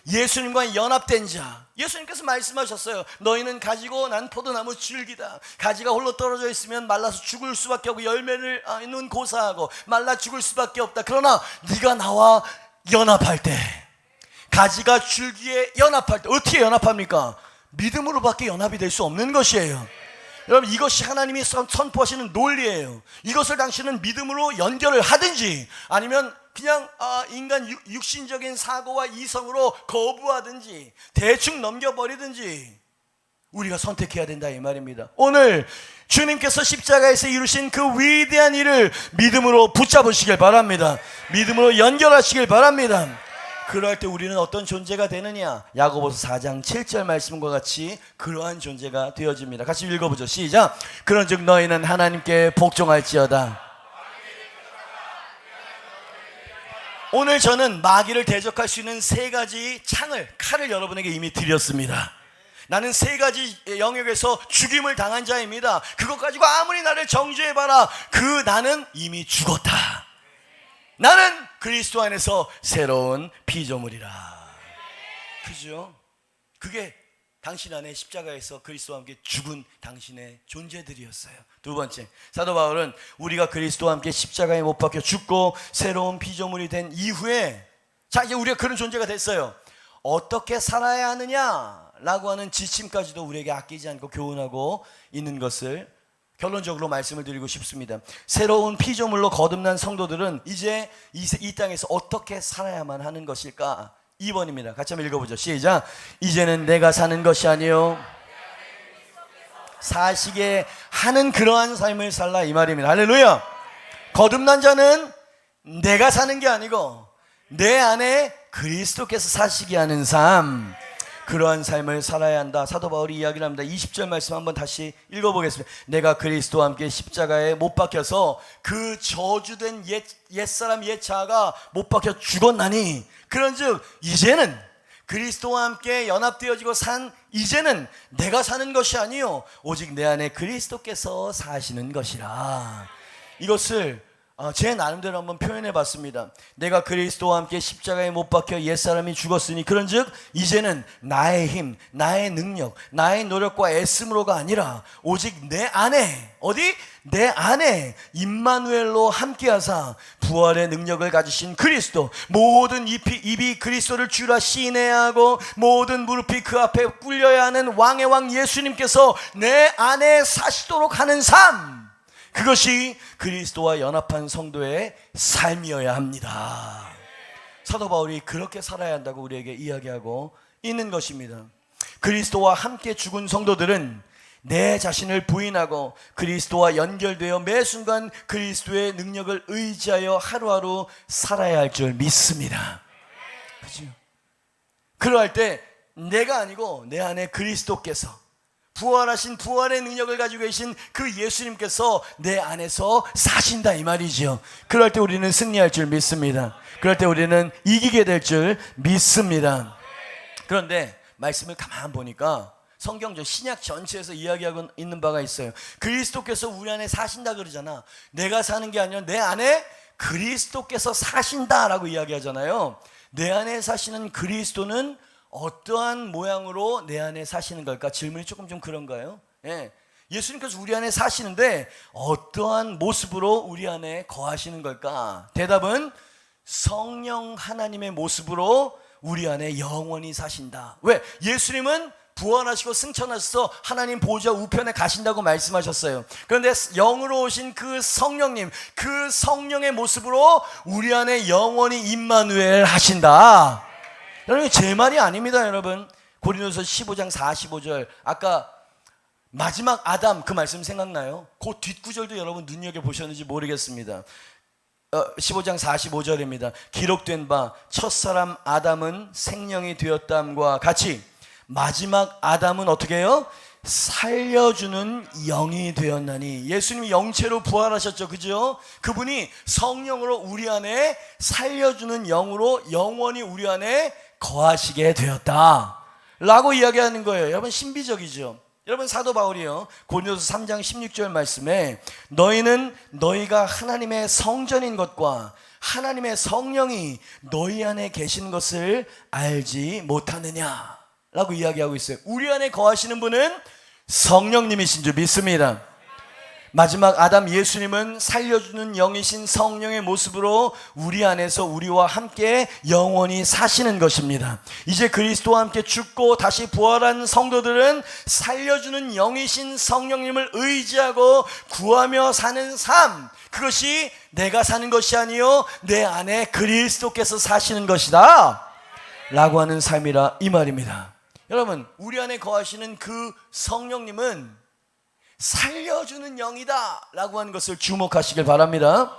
예수님과 연합된 자. 예수님께서 말씀하셨어요. 너희는 가지고 난 포도나무 줄기다. 가지가 홀로 떨어져 있으면 말라서 죽을 수밖에 없고 열매를 는 고사하고 말라 죽을 수밖에 없다. 그러나 네가 나와 연합할 때, 가지가 줄기에 연합할 때 어떻게 연합합니까? 믿음으로밖에 연합이 될 수 없는 것이에요. 여러분 이것이 하나님이 선포하시는 논리예요. 이것을 당신은 믿음으로 연결을 하든지 아니면 그냥 인간 육신적인 사고와 이성으로 거부하든지 대충 넘겨버리든지 우리가 선택해야 된다 이 말입니다. 오늘 주님께서 십자가에서 이루신 그 위대한 일을 믿음으로 붙잡으시길 바랍니다. 믿음으로 연결하시길 바랍니다. 그럴 때 우리는 어떤 존재가 되느냐? 야고보서 4장 7절 말씀과 같이 그러한 존재가 되어집니다. 같이 읽어보죠. 시작. 그런즉 너희는 하나님께 복종할지어다. 오늘 저는 마귀를 대적할 수 있는 세 가지 칼을 여러분에게 이미 드렸습니다. 나는 세 가지 영역에서 죽임을 당한 자입니다. 그것 가지고 아무리 나를 정죄해봐라, 나는 이미 죽었다. 나는 그리스도 안에서 새로운 피조물이라. 그죠? 그게 당신 안에 십자가에서 그리스도와 함께 죽은 당신의 존재들이었어요. 두 번째, 사도 바울은 우리가 그리스도와 함께 십자가에 못 박혀 죽고 새로운 피조물이 된 이후에, 자, 이제 우리가 그런 존재가 됐어요. 어떻게 살아야 하느냐라고 하는 지침까지도 우리에게 아끼지 않고 교훈하고 있는 것을 결론적으로 말씀을 드리고 싶습니다. 새로운 피조물로 거듭난 성도들은 이제 이 땅에서 어떻게 살아야만 하는 것일까? 2번입니다. 같이 한번 읽어보죠. 시작. 이제는 내가 사는 것이 아니요 사시게 하는 그러한 삶을 살라, 이 말입니다. 할렐루야. 거듭난 자는 내가 사는 게 아니고 내 안에 그리스도께서 사시게 하는 삶, 그러한 삶을 살아야 한다. 사도 바울이 이야기를 합니다. 20절 말씀 한번 다시 읽어보겠습니다. 내가 그리스도와 함께 십자가에 못 박혀서 그 저주된 옛사람 옛자아가 못 박혀 죽었나니, 그런즉 이제는 그리스도와 함께 연합되어지고 이제는 내가 사는 것이 아니요 오직 내 안에 그리스도께서 사시는 것이라. 이것을 제 나름대로 한번 표현해 봤습니다. 내가 그리스도와 함께 십자가에 못 박혀 옛사람이 죽었으니 그런즉 이제는 나의 힘, 나의 능력, 나의 노력과 애씀으로가 아니라 오직 내 안에, 어디? 내 안에 임마누엘로 함께하사 부활의 능력을 가지신 그리스도, 모든 입이 그리스도를 주라 시인해야 하고 모든 무릎이 그 앞에 꿇려야 하는 왕의 왕 예수님께서 내 안에 사시도록 하는 삶, 그것이 그리스도와 연합한 성도의 삶이어야 합니다. 사도 바울이 그렇게 살아야 한다고 우리에게 이야기하고 있는 것입니다. 그리스도와 함께 죽은 성도들은 내 자신을 부인하고 그리스도와 연결되어 매 순간 그리스도의 능력을 의지하여 하루하루 살아야 할 줄 믿습니다. 그죠? 그러할 때 내가 아니고 내 안에 그리스도께서, 부활하신 부활의 능력을 가지고 계신 그 예수님께서 내 안에서 사신다, 이 말이죠. 그럴 때 우리는 승리할 줄 믿습니다. 그럴 때 우리는 이기게 될 줄 믿습니다. 그런데 말씀을 가만 보니까 성경적 신약 전체에서 이야기하고 있는 바가 있어요. 그리스도께서 우리 안에 사신다 그러잖아. 내가 사는 게 아니라 내 안에 그리스도께서 사신다라고 이야기하잖아요. 내 안에 사시는 그리스도는 어떠한 모양으로 내 안에 사시는 걸까? 질문이 조금 좀 그런가요? 예. 예수님께서 우리 안에 사시는데 어떠한 모습으로 우리 안에 거하시는 걸까? 대답은 성령 하나님의 모습으로 우리 안에 영원히 사신다. 왜? 예수님은 부활하시고 승천하셔서 하나님 보좌 우편에 가신다고 말씀하셨어요. 그런데 영으로 오신 그 성령님, 그 성령의 모습으로 우리 안에 영원히 임마누엘 하신다. 여러분, 제 말이 아닙니다. 여러분, 고린도서 15장 45절, 아까 마지막 아담 그 말씀 생각나요? 그 뒷구절도 여러분 눈여겨보셨는지 모르겠습니다. 15장 45절입니다. 기록된 바 첫사람 아담은 생명이 되었담과 같이 마지막 아담은 어떻게 해요? 살려주는 영이 되었나니. 예수님이 영체로 부활하셨죠, 그죠? 그분이 성령으로 우리 안에 살려주는 영으로 영원히 우리 안에 거하시게 되었다 라고 이야기하는 거예요. 여러분, 신비적이죠? 여러분, 사도 바울이요, 고린도서 3장 16절 말씀에 너희는 너희가 하나님의 성전인 것과 하나님의 성령이 너희 안에 계신 것을 알지 못하느냐 라고 이야기하고 있어요. 우리 안에 거하시는 분은 성령님이신 줄 믿습니다. 마지막 아담 예수님은 살려주는 영이신 성령의 모습으로 우리 안에서 우리와 함께 영원히 사시는 것입니다. 이제 그리스도와 함께 죽고 다시 부활한 성도들은 살려주는 영이신 성령님을 의지하고 구하며 사는 삶, 그것이 내가 사는 것이 아니요 내 안에 그리스도께서 사시는 것이다 라고 하는 삶이라, 이 말입니다. 여러분, 우리 안에 거하시는 그 성령님은 살려주는 영이다 라고 하는 것을 주목하시길 바랍니다.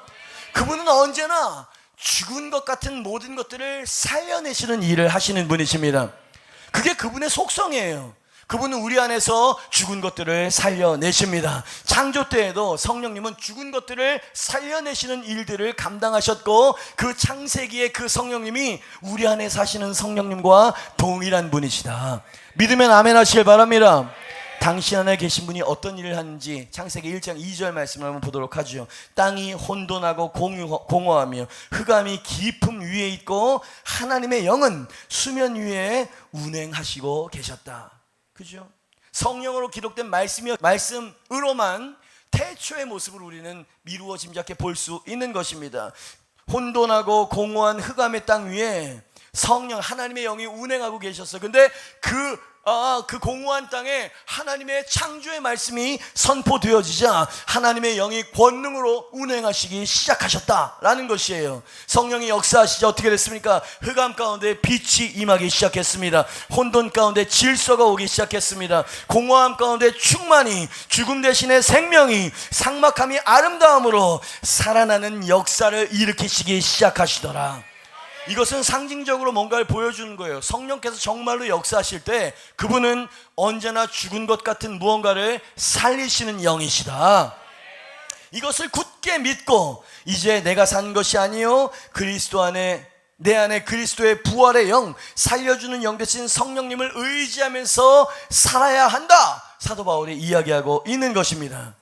그분은 언제나 죽은 것 같은 모든 것들을 살려내시는 일을 하시는 분이십니다. 그게 그분의 속성이에요. 그분은 우리 안에서 죽은 것들을 살려내십니다. 창조 때에도 성령님은 죽은 것들을 살려내시는 일들을 감당하셨고, 그 창세기에 그 성령님이 우리 안에 사시는 성령님과 동일한 분이시다. 믿으면 아멘 하시길 바랍니다. 당신 안에 계신 분이 어떤 일을 하는지 창세기 1장 2절 말씀을 한번 보도록 하죠. 땅이 혼돈하고 공허하며 흑암이 깊음 위에 있고 하나님의 영은 수면 위에 운행하시고 계셨다. 그죠? 성령으로 기록된 말씀으로만 태초의 모습을 우리는 미루어 짐작해 볼 수 있는 것입니다. 혼돈하고 공허한 흑암의 땅 위에 성령 하나님의 영이 운행하고 계셨어요. 근데 그 공허한 땅에 하나님의 창조의 말씀이 선포되어지자 하나님의 영이 권능으로 운행하시기 시작하셨다라는 것이에요. 성령이 역사하시자 어떻게 됐습니까? 흑암 가운데 빛이 임하기 시작했습니다. 혼돈 가운데 질서가 오기 시작했습니다. 공허함 가운데 충만이, 죽음 대신에 생명이, 삭막함이 아름다움으로 살아나는 역사를 일으키시기 시작하시더라. 이것은 상징적으로 뭔가를 보여주는 거예요. 성령께서 정말로 역사하실 때 그분은 언제나 죽은 것 같은 무언가를 살리시는 영이시다. 이것을 굳게 믿고 이제 내가 산 것이 아니요 그리스도 안에, 내 안에 그리스도의 부활의 영, 살려주는 영 대신 성령님을 의지하면서 살아야 한다, 사도 바울이 이야기하고 있는 것입니다.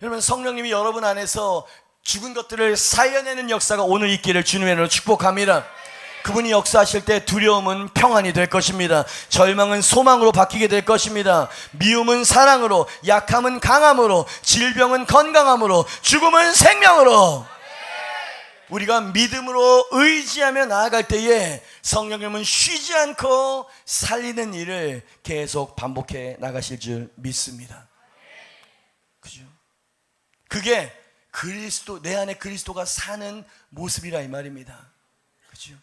여러분, 성령님이 여러분 안에서 죽은 것들을 살려내는 역사가 오늘 있기를 주님의 이름으로 축복합니다. 그분이 역사하실 때 두려움은 평안이 될 것입니다. 절망은 소망으로 바뀌게 될 것입니다. 미움은 사랑으로, 약함은 강함으로, 질병은 건강함으로, 죽음은 생명으로, 우리가 믿음으로 의지하며 나아갈 때에 성령님은 쉬지 않고 살리는 일을 계속 반복해 나가실 줄 믿습니다. 그죠? 그게 그리스도, 내 안에 그리스도가 사는 모습이라 이 말입니다. 그죠?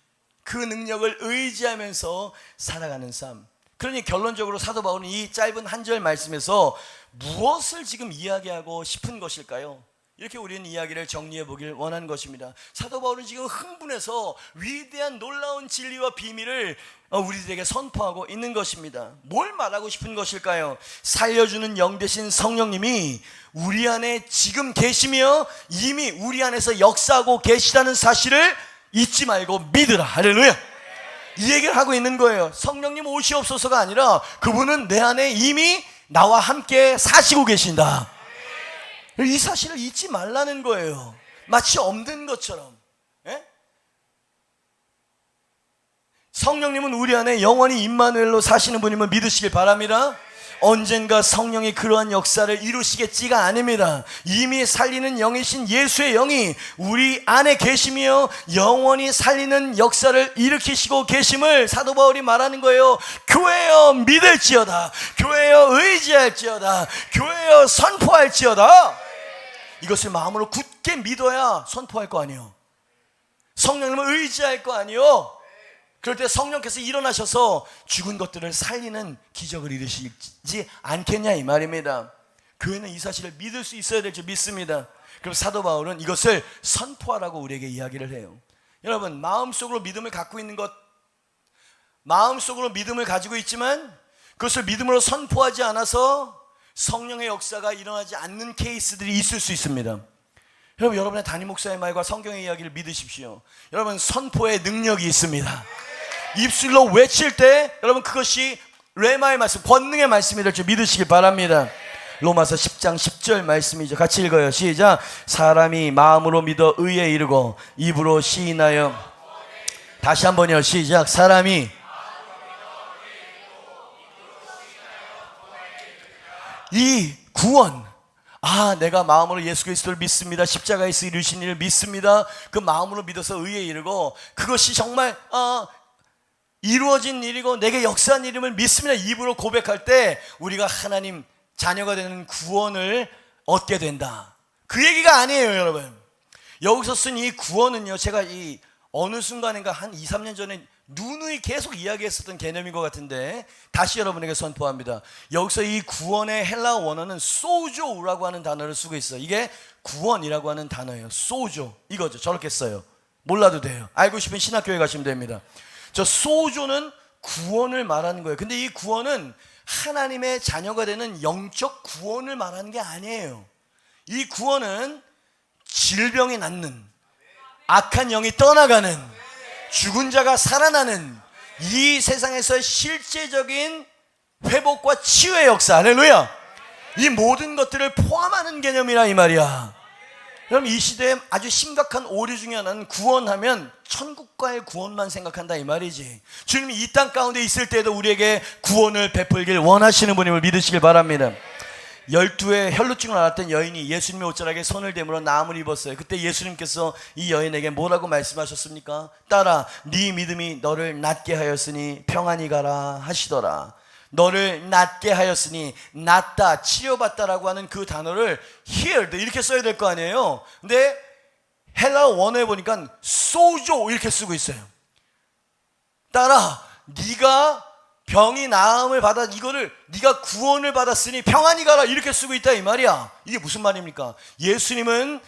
그 능력을 의지하면서 살아가는 삶. 그러니 결론적으로 사도 바울은 이 짧은 한 절 말씀에서 무엇을 지금 이야기하고 싶은 것일까요? 이렇게 우리는 이야기를 정리해 보길 원하는 것입니다. 사도 바울은 지금 흥분해서 위대한 놀라운 진리와 비밀을 우리들에게 선포하고 있는 것입니다. 뭘 말하고 싶은 것일까요? 살려주는 영 대신 성령님이 우리 안에 지금 계시며 이미 우리 안에서 역사하고 계시다는 사실을 잊지 말고 믿으라. 할렐루야. 이 얘기를 하고 있는 거예요. 성령님 오시옵소서가 아니라 그분은 내 안에 이미 나와 함께 사시고 계신다. 이 사실을 잊지 말라는 거예요. 마치 없는 것처럼. 예? 성령님은 우리 안에 영원히 임마누엘로 사시는 분임을 믿으시길 바랍니다. 언젠가 성령이 그러한 역사를 이루시겠지가 아닙니다. 이미 살리는 영이신 예수의 영이 우리 안에 계시며 영원히 살리는 역사를 일으키시고 계심을 사도 바울이 말하는 거예요. 교회여 믿을지어다, 교회여 의지할지어다, 교회여 선포할지어다. 이것을 마음으로 굳게 믿어야 선포할 거 아니에요. 성령님을 의지할 거 아니에요. 그럴 때 성령께서 일어나셔서 죽은 것들을 살리는 기적을 이루시지 않겠냐 이 말입니다. 교회는 이 사실을 믿을 수 있어야 될 줄 믿습니다. 그럼 사도 바울은 이것을 선포하라고 우리에게 이야기를 해요. 여러분, 마음속으로 믿음을 갖고 있는 것, 마음속으로 믿음을 가지고 있지만 그것을 믿음으로 선포하지 않아서 성령의 역사가 일어나지 않는 케이스들이 있을 수 있습니다. 여러분, 여러분의 담임 목사의 말과 성경의 이야기를 믿으십시오. 여러분, 선포의 능력이 있습니다. 입술로 외칠 때 여러분 그것이 레마의 말씀, 권능의 말씀이 될 줄 믿으시기 바랍니다. 로마서 10장 10절 말씀이죠. 같이 읽어요. 시작. 사람이 마음으로 믿어 의에 이르고 입으로 시인하여. 다시 한번요. 시작. 사람이 이 구원, 내가 마음으로 예수 그리스도를 믿습니다. 십자가에서 이루신 일을 믿습니다. 그 마음으로 믿어서 의에 이르고 그것이 정말 이루어진 일이고 내게 역사한 일임을 믿습니다. 입으로 고백할 때 우리가 하나님 자녀가 되는 구원을 얻게 된다. 그 얘기가 아니에요, 여러분. 여기서 쓴 이 구원은요, 제가 이 어느 순간인가 한 2, 3년 전에 누누이 계속 이야기했었던 개념인 것 같은데 다시 여러분에게 선포합니다. 여기서 이 구원의 헬라어 원어는 소조라고 하는 단어를 쓰고 있어요. 이게 구원이라고 하는 단어예요. 소조, 이거죠. 저렇게 써요. 몰라도 돼요. 알고 싶은 신학교에 가시면 됩니다. 저 소조는 구원을 말하는 거예요. 근데 이 구원은 하나님의 자녀가 되는 영적 구원을 말하는 게 아니에요. 이 구원은 질병이 낫는, 악한 영이 떠나가는, 죽은 자가 살아나는 이 세상에서 실제적인 회복과 치유의 역사, 할렐루야, 이 모든 것들을 포함하는 개념이라 이 말이야. 그럼 이 시대에 아주 심각한 오류 중에 하나는 구원하면 천국과의 구원만 생각한다 이 말이지. 주님이 이 땅 가운데 있을 때도 우리에게 구원을 베풀길 원하시는 분임을 믿으시길 바랍니다. 12의 혈루증을 앓았던 여인이 예수님의 옷자락에 손을 대므러 나음을 입었어요. 그때 예수님께서 이 여인에게 뭐라고 말씀하셨습니까? 딸아, 네 믿음이 너를 낫게 하였으니 평안히 가라 하시더라. 너를 낫게 하였으니, 낫다, 치료받다라고 하는 그 단어를 healed 이렇게 써야 될 거 아니에요. 근데 헬라어 원어에 보니까 소조 이렇게 쓰고 있어요. 딸아, 네가 병이 나음을 받아, 이거를 네가 구원을 받았으니 평안히 가라 이렇게 쓰고 있다 이 말이야. 이게 무슨 말입니까? 예수님은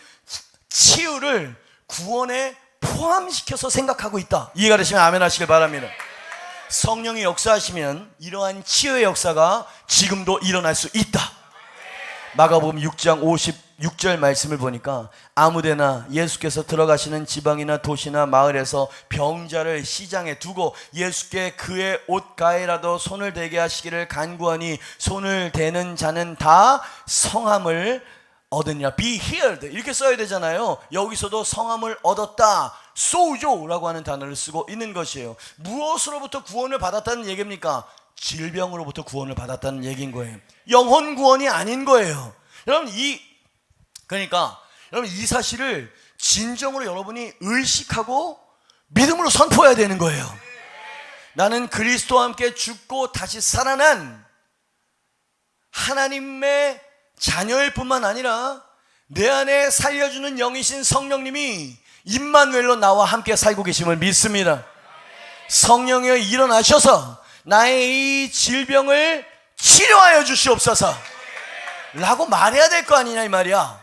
치유를 구원에 포함시켜서 생각하고 있다. 이해가 되시면 아멘 하시길 바랍니다. 성령이 역사하시면 이러한 치유의 역사가 지금도 일어날 수 있다. 마가복음 6장 56절 말씀을 보니까 아무데나 예수께서 들어가시는 지방이나 도시나 마을에서 병자를 시장에 두고 예수께 그의 옷가에라도 손을 대게 하시기를 간구하니 손을 대는 자는 다 성함을 얻으니라. Be healed 이렇게 써야 되잖아요. 여기서도 성함을 얻었다, 소조라고 하는 단어를 쓰고 있는 것이에요. 무엇으로부터 구원을 받았다는 얘기입니까? 질병으로부터 구원을 받았다는 얘기인 거예요. 영혼 구원이 아닌 거예요. 그러니까 여러분 이 사실을 진정으로 여러분이 의식하고 믿음으로 선포해야 되는 거예요. 나는 그리스도와 함께 죽고 다시 살아난 하나님의 자녀일 뿐만 아니라 내 안에 살려주는 영이신 성령님이 임마누엘로 나와 함께 살고 계심을 믿습니다. 성령이여 일어나셔서 나의 이 질병을 치료하여 주시옵소서 라고 말해야 될 거 아니냐 이 말이야.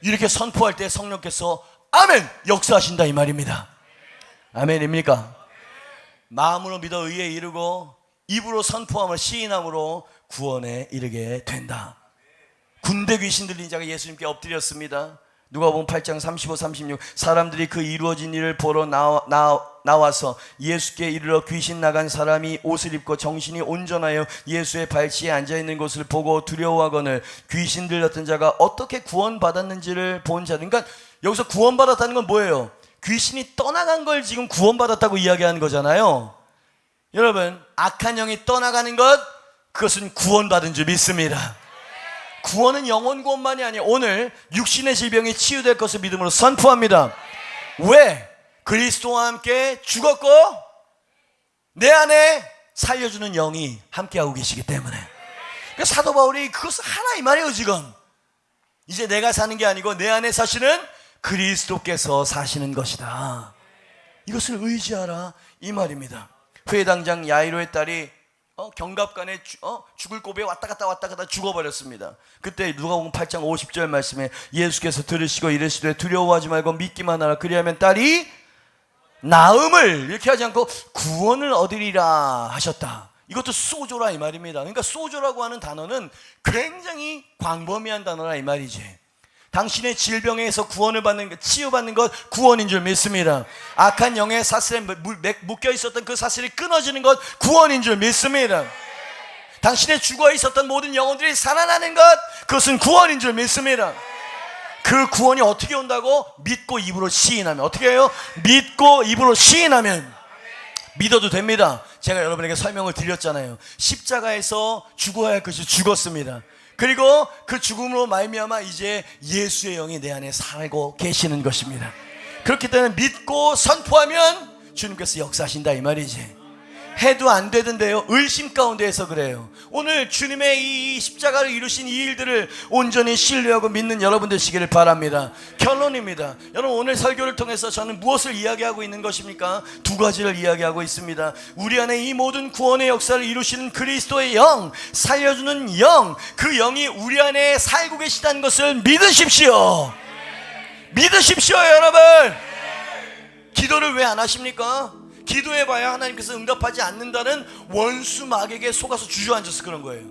이렇게 선포할 때 성령께서 아멘 역사하신다 이 말입니다. 아멘입니까? 마음으로 믿어 의에 이르고 입으로 선포함을 시인함으로 구원에 이르게 된다. 군대 귀신 들린 자가 예수님께 엎드렸습니다. 누가복음 8장 35, 36 사람들이 그 이루어진 일을 보러 나와서 예수께 이르러 귀신 나간 사람이 옷을 입고 정신이 온전하여 예수의 발치에 앉아있는 것을 보고 두려워하거늘 귀신 들렸던 자가 어떻게 구원받았는지를 본 자. 그러니까 여기서 구원받았다는 건 뭐예요? 귀신이 떠나간 걸 지금 구원받았다고 이야기하는 거잖아요. 여러분 악한 영이 떠나가는 것, 그것은 구원받은 줄 믿습니다. 구원은 영혼 구원만이 아니에요. 오늘 육신의 질병이 치유될 것을 믿음으로 선포합니다. 왜? 그리스도와 함께 죽었고 내 안에 살려주는 영이 함께하고 계시기 때문에. 그러니까 사도 바울이 그것을 하나 이 말이에요. 지금 이제 내가 사는 게 아니고 내 안에 사시는 그리스도께서 사시는 것이다. 이것을 의지하라 이 말입니다. 회당장 야이로의 딸이 경갑간에 죽을 고비에 왔다 갔다 죽어버렸습니다. 그때 누가복음 8장 50절 말씀에 예수께서 들으시고 이르시되 두려워하지 말고 믿기만 하라. 그리하면 딸이 나음을 이렇게 하지 않고 구원을 얻으리라 하셨다. 이것도 소조라 이 말입니다. 그러니까 소조라고 하는 단어는 굉장히 광범위한 단어라 이 말이지. 당신의 질병에서 구원을 받는 것, 치유받는 것 구원인 줄 믿습니다. 악한 영의 사슬에 묶여 있었던 그 사슬이 끊어지는 것 구원인 줄 믿습니다. 당신의 죽어 있었던 모든 영혼들이 살아나는 것, 그것은 구원인 줄 믿습니다. 그 구원이 어떻게 온다고? 믿고 입으로 시인하면. 어떻게 해요? 믿고 입으로 시인하면 믿어도 됩니다. 제가 여러분에게 설명을 드렸잖아요. 십자가에서 죽어야 할 것이 죽었습니다. 그리고 그 죽음으로 말미암아 이제 예수의 영이 내 안에 살고 계시는 것입니다. 그렇기 때문에 믿고 선포하면 주님께서 역사하신다 이 말이지. 해도 안 되던데요, 의심 가운데에서 그래요. 오늘 주님의 이 십자가를 이루신 이 일들을 온전히 신뢰하고 믿는 여러분 되시기를 바랍니다. 결론입니다. 여러분 오늘 설교를 통해서 저는 무엇을 이야기하고 있는 것입니까? 두 가지를 이야기하고 있습니다. 우리 안에 이 모든 구원의 역사를 이루시는 그리스도의 영, 살려주는 영, 그 영이 우리 안에 살고 계시다는 것을 믿으십시오. 믿으십시오 여러분. 기도를 왜 안 하십니까? 기도해봐야 하나님께서 응답하지 않는다는 원수 마귀에게 속아서 주저앉아서 그런 거예요.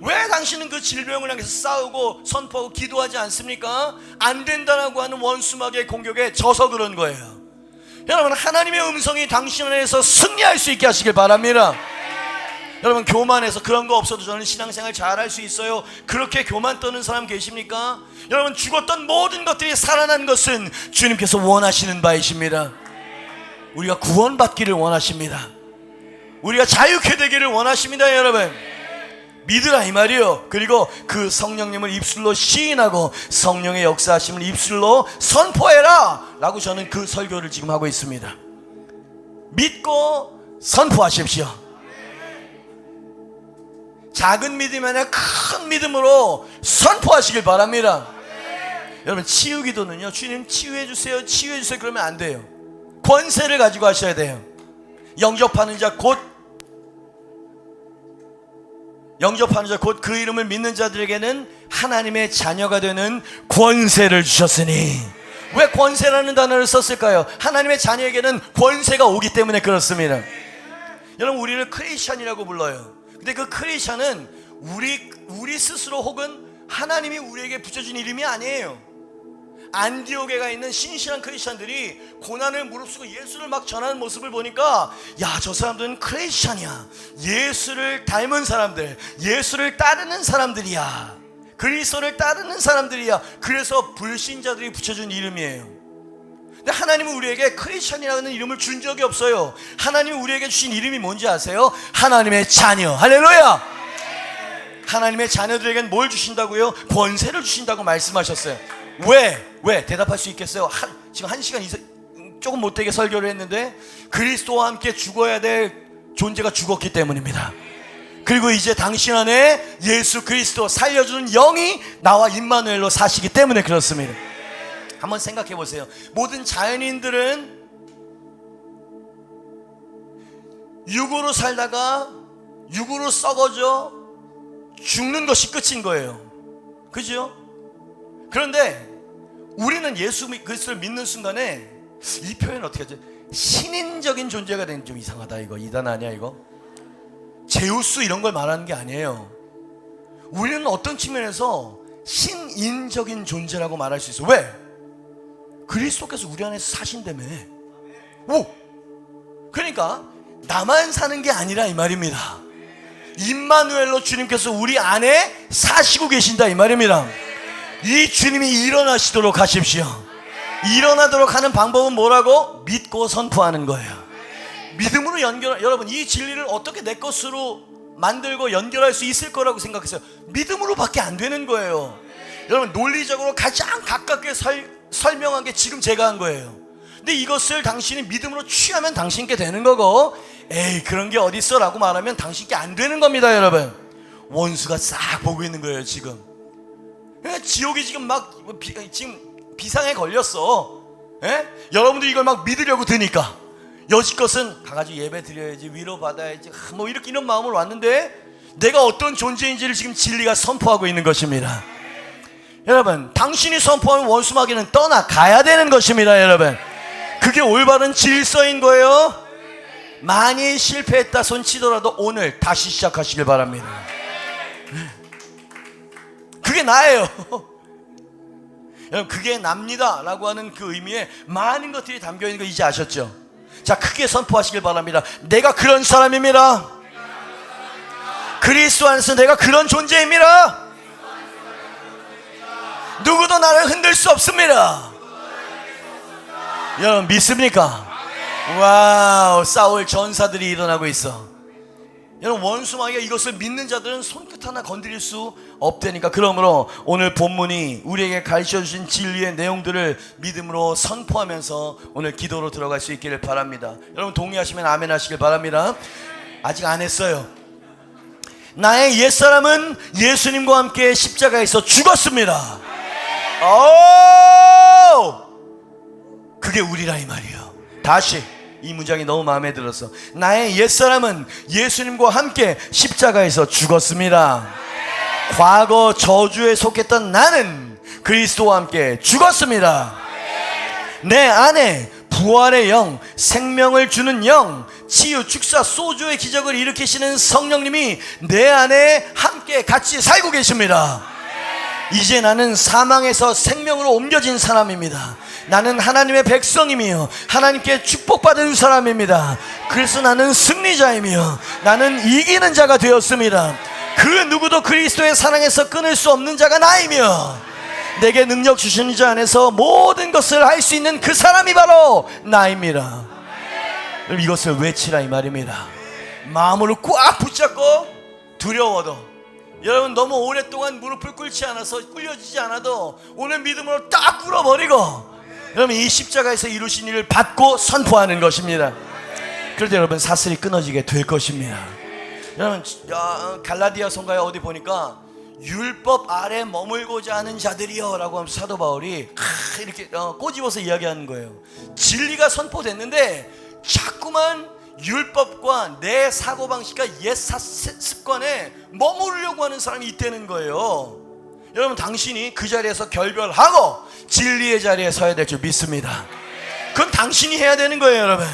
왜 당신은 그 질병을 향해서 싸우고 선포하고 기도하지 않습니까? 안 된다라고 하는 원수 마귀의 공격에 져서 그런 거예요. 여러분, 하나님의 음성이 당신 안에서 승리할 수 있게 하시길 바랍니다. 여러분, 교만해서 그런 거 없어도 저는 신앙생활 잘할 수 있어요, 그렇게 교만 떠는 사람 계십니까? 여러분, 죽었던 모든 것들이 살아난 것은 주님께서 원하시는 바이십니다. 우리가 구원받기를 원하십니다. 우리가 자유케 되기를 원하십니다. 여러분, 믿으라 이 말이요. 그리고 그 성령님을 입술로 시인하고 성령의 역사하심을 입술로 선포해라 라고 저는 그 설교를 지금 하고 있습니다. 믿고 선포하십시오. 작은 믿음이 아니라 큰 믿음으로 선포하시길 바랍니다. 여러분, 치유기도는요, 주님 치유해주세요, 치유해주세요 그러면 안 돼요. 권세를 가지고 하셔야 돼요. 영접하는 자 곧 그 이름을 믿는 자들에게는 하나님의 자녀가 되는 권세를 주셨으니. 왜 권세라는 단어를 썼을까요? 하나님의 자녀에게는 권세가 오기 때문에 그렇습니다. 여러분, 우리를 크리스찬이라고 불러요. 근데 그 크리스찬은 우리 스스로 혹은 하나님이 우리에게 붙여준 이름이 아니에요. 안디옥에 있는 신실한 크리스찬들이 고난을 무릅쓰고 예수를 막 전하는 모습을 보니까, 야, 저 사람들은 크리스찬이야, 예수를 닮은 사람들, 예수를 따르는 사람들이야, 그리스도를 따르는 사람들이야. 그래서 불신자들이 붙여준 이름이에요. 근데 하나님은 우리에게 크리스찬이라는 이름을 준 적이 없어요. 하나님이 우리에게 주신 이름이 뭔지 아세요? 하나님의 자녀. 할렐루야. 하나님의 자녀들에게는 뭘 주신다고요? 권세를 주신다고 말씀하셨어요. 왜? 대답할 수 있겠어요? 지금 1시간 조금 못되게 설교를 했는데, 그리스도와 함께 죽어야 될 존재가 죽었기 때문입니다. 그리고 이제 당신 안에 예수 그리스도 살려주는 영이 나와 임마누엘로 사시기 때문에 그렇습니다. 한번 생각해 보세요. 모든 자연인들은 육으로 살다가 육으로 썩어져 죽는 것이 끝인 거예요. 그죠? 그런데 우리는 예수 그리스도를 믿는 순간에, 이 표현 어떻게 하죠? 신인적인 존재가 되는, 좀 이상하다 이거, 이단 아니야 이거? 제우스 이런 걸 말하는 게 아니에요. 우리는 어떤 측면에서 신인적인 존재라고 말할 수 있어요. 왜? 그리스도께서 우리 안에서 사신다며. 그러니까 나만 사는 게 아니라 이 말입니다. 임마누엘로 주님께서 우리 안에 사시고 계신다 이 말입니다. 이 주님이 일어나시도록 하십시오. 일어나도록 하는 방법은 뭐라고? 믿고 선포하는 거예요. 믿음으로 여러분, 이 진리를 어떻게 내 것으로 만들고 연결할 수 있을 거라고 생각했어요? 믿음으로밖에 안 되는 거예요. 여러분, 논리적으로 가장 가깝게 설명한 게 지금 제가 한 거예요. 근데 이것을 당신이 믿음으로 취하면 당신께 되는 거고, 에이 그런 게 어딨어 라고 말하면 당신께 안 되는 겁니다. 여러분, 원수가 싹 보고 있는 거예요 지금. 지옥이 지금 막 지금 비상에 걸렸어. 여러분들이 이걸 막 믿으려고 드니까, 여지껏은 가가지고 예배 드려야지, 위로 받아야지, 뭐 이렇게 이런 마음으로 왔는데, 내가 어떤 존재인지를 지금 진리가 선포하고 있는 것입니다. 여러분, 당신이 선포하는 원수마귀는 떠나가야 되는 것입니다. 여러분, 그게 올바른 질서인 거예요. 많이 실패했다 손치더라도 오늘 다시 시작하시길 바랍니다. 그게 나예요. 여러분, 그게 납니다 라고 하는 그 의미에 많은 것들이 담겨있는 거 이제 아셨죠? 자, 크게 선포하시길 바랍니다. 내가 그런 사람입니다. 그리스도 안에서 내가 그런 존재입니다. 누구도 나를 흔들 수 없습니다. 여러분, 믿습니까? 와우, 싸울 전사들이 일어나고 있어. 여러분, 원수마귀가 이것을 믿는 자들은 손끝 하나 건드릴 수 없다니까. 그러므로 오늘 본문이 우리에게 가르쳐주신 진리의 내용들을 믿음으로 선포하면서 오늘 기도로 들어갈 수 있기를 바랍니다. 여러분, 동의하시면 아멘 하시길 바랍니다. 아직 안 했어요. 나의 옛사람은 예수님과 함께 십자가에서 죽었습니다. 오! 그게 우리라 이 말이에요. 다시, 이 문장이 너무 마음에 들어서, 나의 옛사람은 예수님과 함께 십자가에서 죽었습니다. 과거 저주에 속했던 나는 그리스도와 함께 죽었습니다. 내 안에 부활의 영, 생명을 주는 영, 치유, 축사, 소주의 기적을 일으키시는 성령님이 내 안에 함께 같이 살고 계십니다. 이제 나는 사망에서 생명으로 옮겨진 사람입니다. 나는 하나님의 백성이며 하나님께 축복받은 사람입니다. 그래서 나는 승리자이며 나는 이기는 자가 되었습니다. 그 누구도 그리스도의 사랑에서 끊을 수 없는 자가 나이며 내게 능력 주시는 자 안에서 모든 것을 할 수 있는 그 사람이 바로 나입니다. 이것을 외치라 이 말입니다. 마음으로 꽉 붙잡고 두려워도, 여러분 너무 오랫동안 무릎을 꿇지 않아서 꿇려지지 않아도 오늘 믿음으로 딱 꿇어버리고 여러분 이 십자가에서 이루신 일을 받고 선포하는 것입니다. 그럴 때 여러분 사슬이 끊어지게 될 것입니다. 여러분 갈라디아서인가요 어디 보니까 율법 아래 머물고자 하는 자들이여 라고 하면서 사도 바울이 이렇게 꼬집어서 이야기하는 거예요. 진리가 선포됐는데 자꾸만 율법과 내 사고방식과 옛 습관에 머무르려고 하는 사람이 있다는 거예요. 여러분 당신이 그 자리에서 결별하고 진리의 자리에 서야 될 줄 믿습니다. 그건 당신이 해야 되는 거예요. 여러분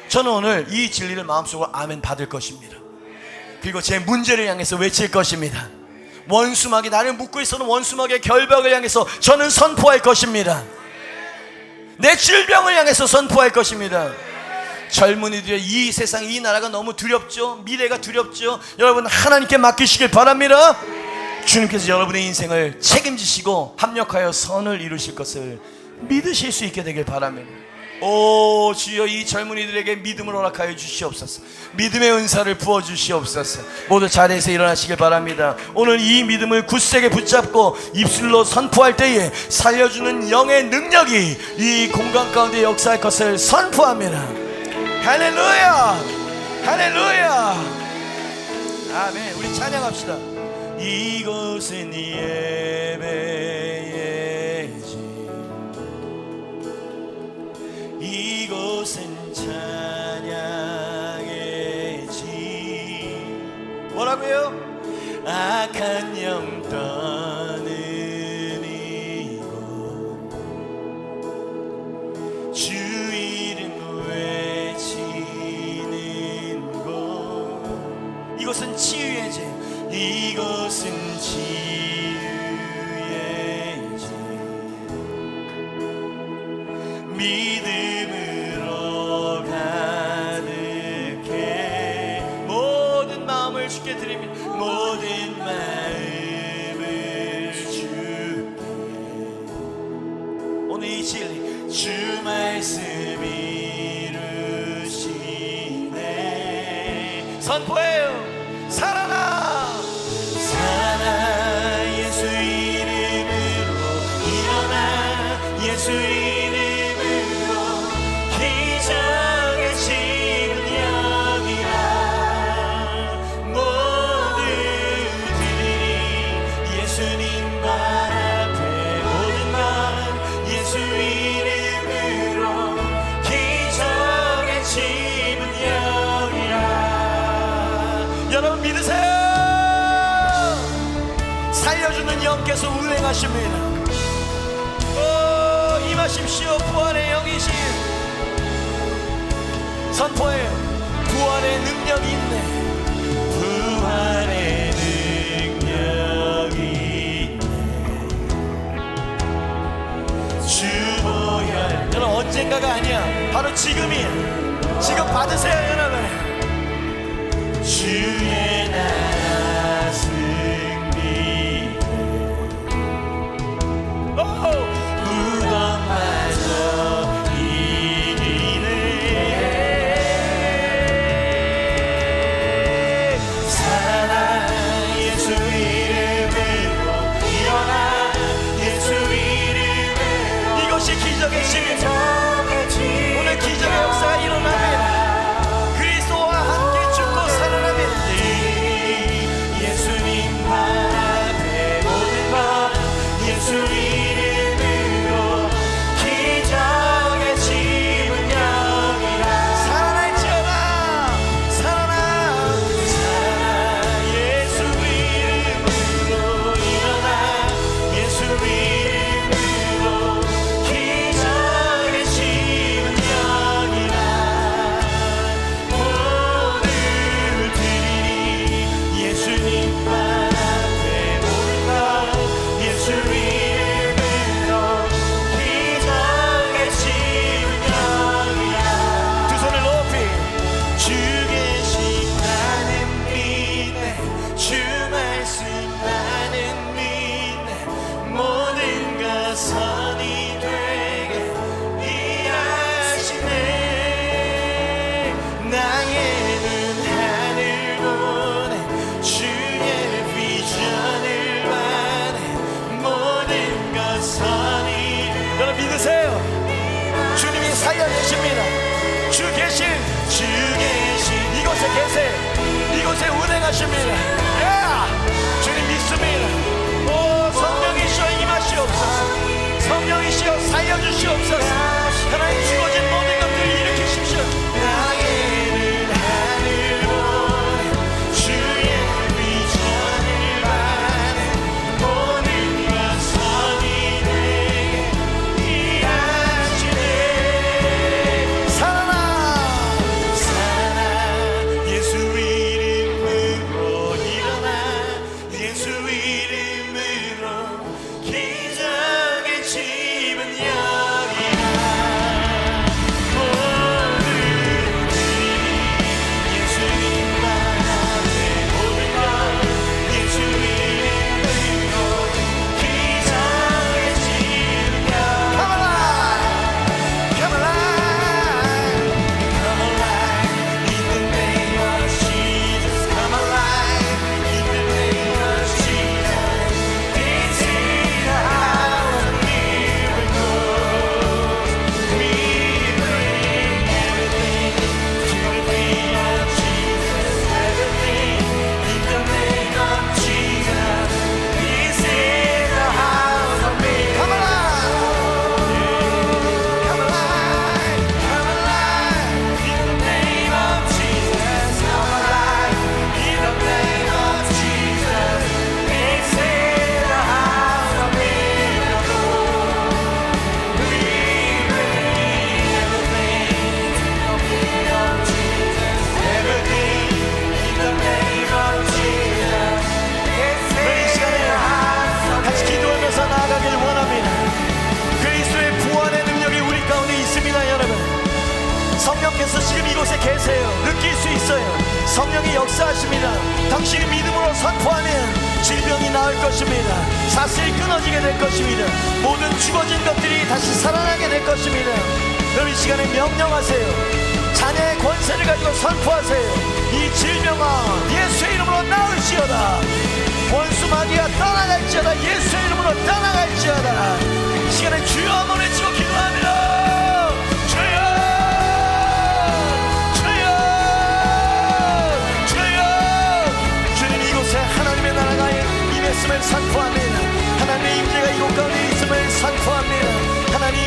저는 오늘 이 진리를 마음속으로 아멘 받을 것입니다. 그리고 제 문제를 향해서 외칠 것입니다. 원수막이 나를 묶고 있어는 원수막의 결벽을 향해서 저는 선포할 것입니다. 내 질병을 향해서 선포할 것입니다. 젊은이들의 이 세상, 이 나라가 너무 두렵죠. 미래가 두렵죠. 여러분 하나님께 맡기시길 바랍니다. 주님께서 여러분의 인생을 책임지시고 합력하여 선을 이루실 것을 믿으실 수 있게 되길 바랍니다. 오 주여, 이 젊은이들에게 믿음을 허락하여 주시옵소서. 믿음의 은사를 부어주시옵소서. 모두 자리에서 일어나시길 바랍니다. 오늘 이 믿음을 굳세게 붙잡고 입술로 선포할 때에 살려주는 영의 능력이 이 공간 가운데 역사할 것을 선포합니다. 할렐루야, 할렐루야, 아멘. 우리 찬양합시다. 이곳은 예배의 집, 이곳은 찬양의 집. 뭐라고요? 악한 영 떠는 이곳, 주 이름 외치는 곳. 이곳은 치유의 집, 이곳은 치유의 집. 믿음으로 가득해 모든 마음을 주께 드립니다. 모든 마음을 주께. 오늘 이 진리 주 말씀 이루시네. 선포해요. 살아나, 살아나. 예수 이름으로 일어나. 예수 이름으로 기적의 집은 여기라. 모두들이 예수님 발 앞에 모든 것 예수 이름으로 기적의 집은 여기라. 여러분 믿으세요. 살려주는 영께서 운행하십니다. 오, 임하십시오. 부활의 영이신. 선포해요. 부활의 능력이 있네. 부활의 능력이 있네. 주보혈. 여러분 언젠가가 아니야. 바로 지금이야. 지금 받으세요 여러분. 주의 나라 승리. 무덤마저 이기네. 예수님만 앞에 모른다 예수 이름으로 기적의 심령이야 두 손을 높이 주 계신 나는 믿네 주 말씀 나는 믿네 모든 것 선이 되게 이해하시네 나의 눈 하늘 보네 주의 비전을 바네 모든 것 선이 여러분 믿으세요 주님이 살려내십니다 주 계신 이곳에 계세요 이곳에 운행하십니다 주님 믿습니다 오 성령이시여 임하시옵소서 성령이시여 살려주시옵소서 하나님 죽어진 모든 것들을 일으키십시오 나의 하늘 보내 주의 비전을 바래 모든 것 선이 되게 이해하시네 살아나 예수 이름으로 일어나 예수 이름으로 기적의 집은 여기라 모든 예수님만 앞에 모든 것 예수 이름으로 기적의 집은 여기라 Come alive Come alive in the name of Jesus Come alive in the name of Jesus This is the hour of miracles We bring everything to the feet of Jesus Everything in the name of Jesus This is the house of miracles Come alive Come alive, come alive in the name of Jesus. Come alive in the name of Jesus. This is the house of miracles. We bring everything to the feet of Jesus. Everything in the name of Jesus. This is the house of miracles. 같이 기도하면서 나아가길 원합니다. 그리스도의 부활의 능력이 우리 가운데 있습니다 여러분 성령께서 지금 이곳에 계세요 느낄 수 있어요 성령이 역사하십니다 당신이 믿음으로 선포하면 질병이 나을 것입니다 사슬이 끊어지게 될 것입니다 모든 죽어진 것들이 다시 살아나게 될 것입니다 여러분 이 시간에 명령하세요 자녀의 권세를 가지고 선포하세요 이 질병아 예수의 이름으로 나을지어다 원수 마귀가 떠나갈지어다 예수의 이름으로 떠나갈지어다 이 시간에 주여 한번 외치고 기도합니다 주여 주여 주여 주님 이곳에 하나님의 나라가 임했음을 선포합니다 하나님의 임재가 이곳 가운데 있음을 선포합니다 하나님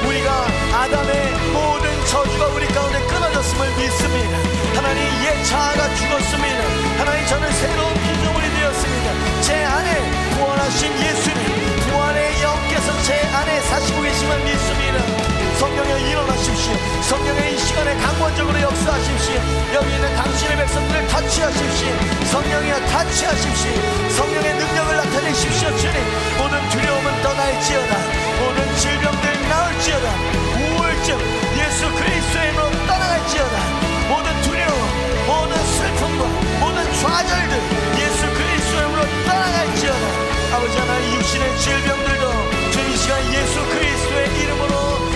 우리가 아담의 모든 저주가 우리 가운데 끊어졌음을 믿습니다 하나님 옛 자아가 죽었습니다 하나님 저는 새로운 피조물이 되었습니다 제 안에 구원하신 예수님 부활의 영께서 제 안에 사시고 계심을 믿습니다 성령여 일어나십시오 성령의 이 시간에 강권적으로 역사하십시오 여기 있는 당신의 백성들을 터치하십시오 성령이여 터치하십시오 성령의 능력을 나타내십시오 주님 모든 두려움은 떠날지어다 모든 질병들 나을지어다 우울증 예수 그리스도의 이름으로 떠나갈지어다 모든 두려움 모든 슬픔과 모든 좌절들 예수 그리스도의 이름으로 떠나갈지어다 아버지 하나님 육신의 질병들도 주님 이 시간 예수 그리스도의 이름으로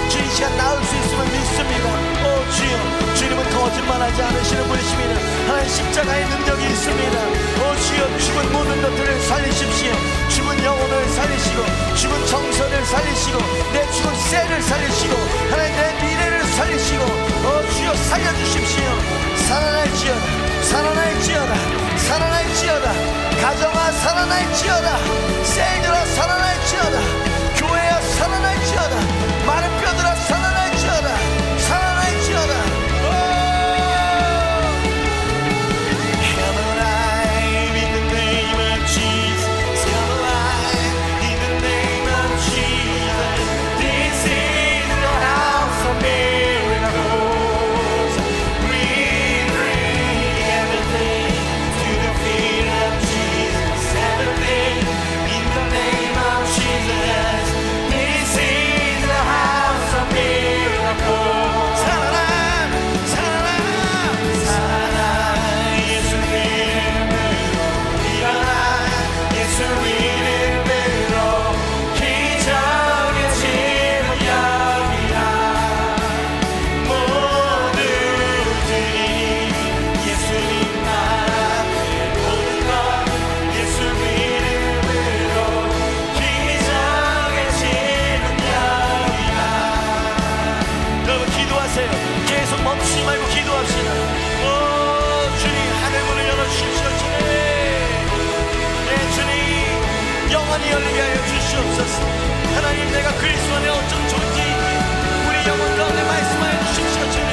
주님 이 시간 나을 수 있음을 믿습니다 오 주여 주님은 거짓말하지 않으시는 분이십니다 하나님 십자가의 능력이 있습니다 오 주여 죽은 모든 것들을 살리십시오 죽은 영혼을 살리시고 죽은 정서를 살리시고 내 죽은 셀을 살리시고 하나님 내 미래를 살리시고 오 주여 살려주십시오 살아날지어다 살아날지어다 살아날지어다 가정아 살아날지어다 셀들아 살아날지어다 교회야 살아날지어다 마른 뼈들아 살아날지어다 살아날지어다 Come alive in the name of Jesus Come alive in the name of Jesus This is the house of miracles We bring everything to the feet of Jesus 주옵소서. 하나님, 내가 그리스도 안에 어떤 존재인지 우리 영혼 가운데 말씀하여 주십시오. 주님,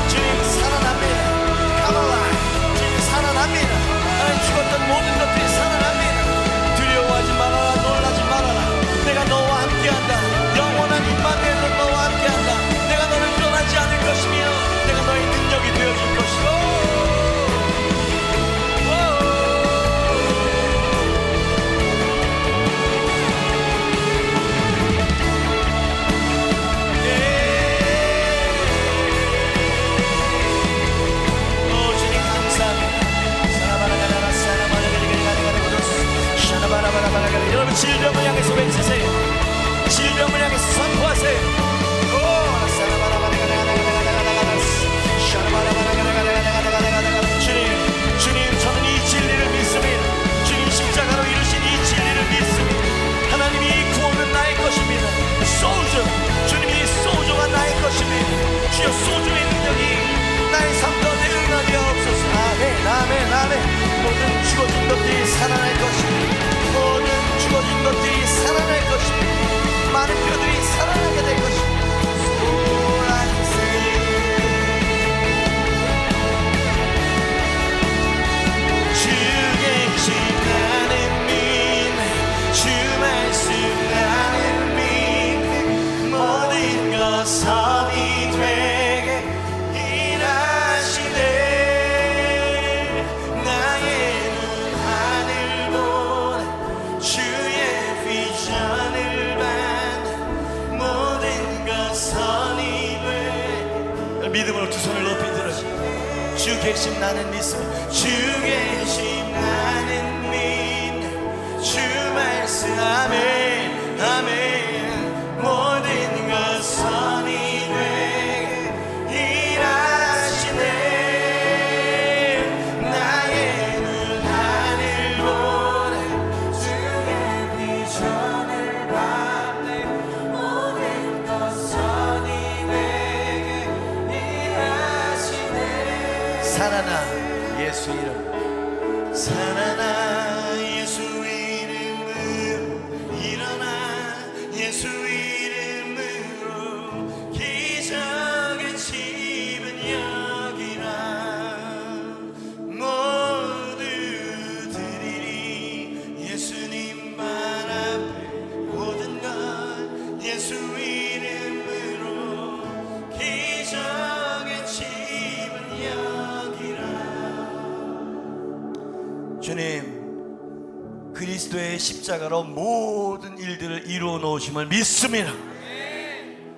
주님 살아납니다. Come alive. 주님 살아납니다. 하나님, 죽었던 모든 것들이 살아납니다. 두려워하지 말아라. 놀라지 말아라. 내가 너와 함께한다. 영원한 임마누엘로 너와 함께한다. 내가 너를 떠나지 않을 것이며 내가 너의 능력이 되어줄 것이고. 여러분, 질병을 향해서 외치세요. 질병을 향해서 선포하세요. 주님, 저는 이 진리를 믿습니다. 주님 십자가로 이루신 이 진리를 믿습니다. 하나님이 이 구원은 나의 것입니다. 소주, 주님이 소주가 나의 것입니다. 주여, 소주의 능력이 나의 삶 가운데 응하게 하옵소서. 아멘, 아멘, 아멘. 모든 죽어진 것들이 살아날 것입니다. 모든 죽어진 것들이 살아날 것입니다. 많은 뼈들이 살아나게 될 것입니다. 주 계신 나는 믿네. 주 말씀 나는 믿네. 모든 것 선이 되게 일하시네. 나의 눈 하늘 보네. 주의 비전을 받네. 모든 것 선이 돼. 믿음으로 두 손을 높이 들어주세요. 주 계심 나는 믿습니다. 주 계심 나는 믿네. 주 말씀 아멘 아멘. 모든 것 선이 되게 일하시네. 나의 눈 하늘 보네. 주의 비전을 받네. 모든 것 선이 되게 일하시네. 살아나 예수 이름. 살아나 예수 이름으로. 일어나 예수 이름으로. 기적의 집은 여기라. 모두 드리리 예수님 발 앞에 모든 것 예수 이름으로. 기적의 집은 여기라. 주님, 그리스도의 십자가로 모든 일들을 이루어 놓으심을 믿습니다.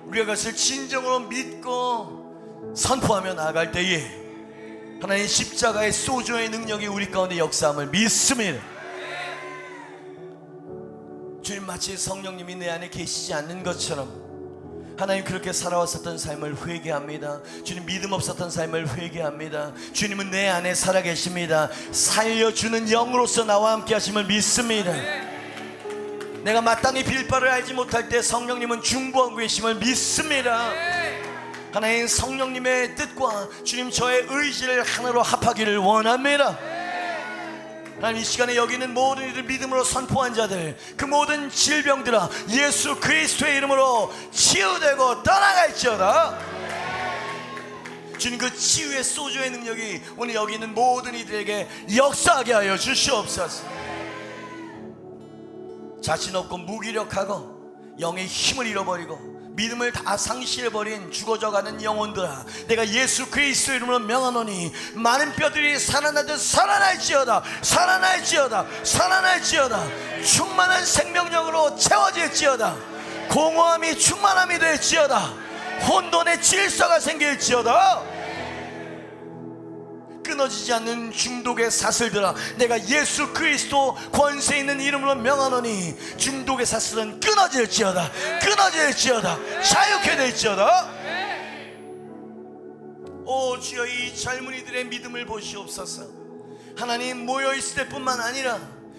우리가 그것을 진정으로 믿고 선포하며 나아갈 때에 하나님 십자가의 소주의 능력이 우리 가운데 역사함을 믿습니다. 주님, 마치 성령님이 내 안에 계시지 않는 것처럼 하나님 그렇게 살아왔었던 삶을 회개합니다. 주님, 믿음 없었던 삶을 회개합니다. 주님은 내 안에 살아계십니다. 살려주는 영으로서 나와 함께 하심을 믿습니다. 내가 마땅히 빌 바를 알지 못할 때 성령님은 중보하고 계심을 믿습니다. 하나님, 성령님의 뜻과 주님 저의 의지를 하나로 합하기를 원합니다. 하나님, 이 시간에 여기 있는 모든 이들 믿음으로 선포한 자들, 그 모든 질병들아 예수 그리스도의 이름으로 치유되고 떠나갈지어다. 주님, 그 치유의 소주의 능력이 오늘 여기 있는 모든 이들에게 역사하게 하여 주시옵소서. 자신 없고 무기력하고 영의 힘을 잃어버리고 믿음을 다 상실해버린 죽어져가는 영혼들아, 내가 예수 그리스도 이름으로 명하노니 많은 뼈들이 살아나듯 살아날지어다. 살아날지어다. 살아날지어다. 충만한 생명력으로 채워질지어다. 공허함이 충만함이 될지어다. 혼돈의 질서가 생길지어다. 끊어지지 않는 중독의 사슬들아, 내가 예수 그리스도 권세 있는 이름으로 명하노니 중독의 사슬은 끊어질지어다. 끊어질지어다. 자유케 될지어다. 오 주여, 이 젊은이들의 믿음을 보시옵소서. 하나님, 모여있을 때뿐만 아니라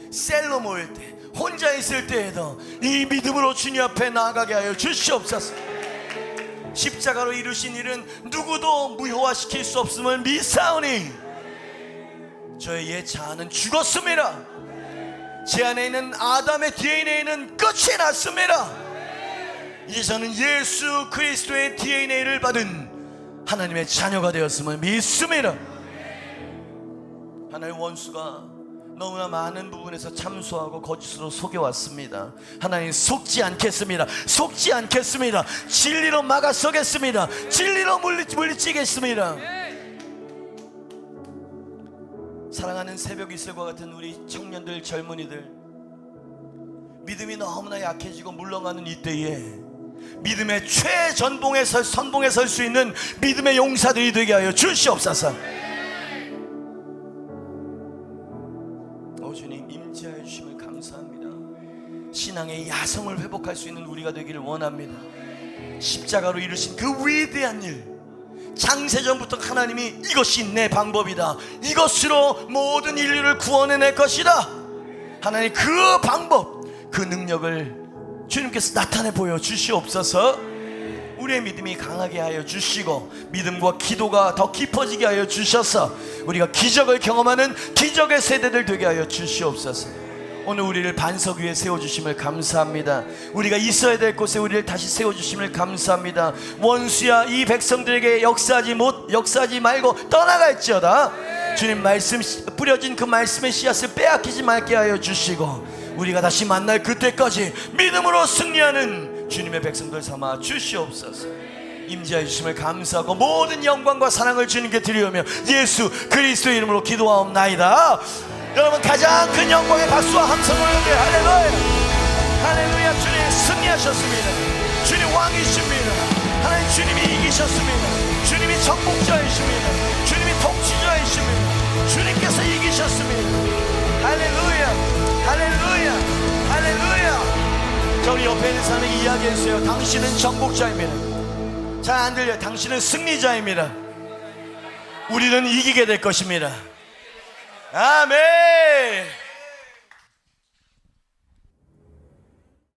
셀로 모일 때, 혼자 있을 때에도 이 믿음으로 주님 앞에 나아가게 하여 주시옵소서. 십자가로 이루신 일은 누구도 무효화시킬 수 없음을 믿사오니 저의 옛 자아는 죽었습니다. 제 안에 있는 아담의 DNA는 끝이 났습니다. 이제 저는 예수 그리스도의 DNA를 받은 하나님의 자녀가 되었음을 믿습니다. 하나님의 원수가 너무나 많은 부분에서 참소하고 거짓으로 속여왔습니다. 하나님 속지 않겠습니다. 속지 않겠습니다. 진리로 막아서겠습니다. 진리로 물리치겠습니다. 사랑하는 새벽 이슬과 같은 우리 청년들, 젊은이들, 믿음이 너무나 약해지고 물러가는 이때에 믿음의 최전봉에 선봉에 설 수 있는 믿음의 용사들이 되게 하여 주시옵소서. 주님, 임재하여 주심을 감사합니다. 신앙의 야성을 회복할 수 있는 우리가 되기를 원합니다. 십자가로 이루신 그 위대한 일, 창세전부터 하나님이 이것이 내 방법이다, 이것으로 모든 인류를 구원해낼 것이다, 하나님 그 방법, 그 능력을 주님께서 나타내 보여 주시옵소서. 우리의 믿음이 강하게 하여 주시고 믿음과 기도가 더 깊어지게 하여 주셔서 우리가 기적을 경험하는 기적의 세대들 되게 하여 주시옵소서. 오늘 우리를 반석 위에 세워주심을 감사합니다. 우리가 있어야 될 곳에 우리를 다시 세워주심을 감사합니다. 원수야, 이 백성들에게 역사하지 말고 떠나갈지어다. 주님 말씀 뿌려진 그 말씀의 씨앗을 빼앗기지 말게 하여 주시고 우리가 다시 만날 그때까지 믿음으로 승리하는 주님의 백성들 삼아 주시옵소서. 임재하여 주심을 감사하고 모든 영광과 사랑을 주님께 드리오며 예수 그리스도 이름으로 기도하옵나이다. 여러분 가장 큰 영광의 박수와 함성을 올려 할렐루야, 할렐루야. 주님 승리하셨습니다. 주님 왕이십니다. 하나님 주님이 이기셨습니다. 주님이 정복자이십니다. 주님이 통치자이십니다. 주님께서 이기셨습니다. 할렐루야, 할렐루야, 할렐루야. 자, 우리 옆에 있는 사람에게 이야기해주세요. 당신은 정복자입니다. 잘 안 들려요. 당신은 승리자입니다. 우리는 이기게 될 것입니다. 아멘.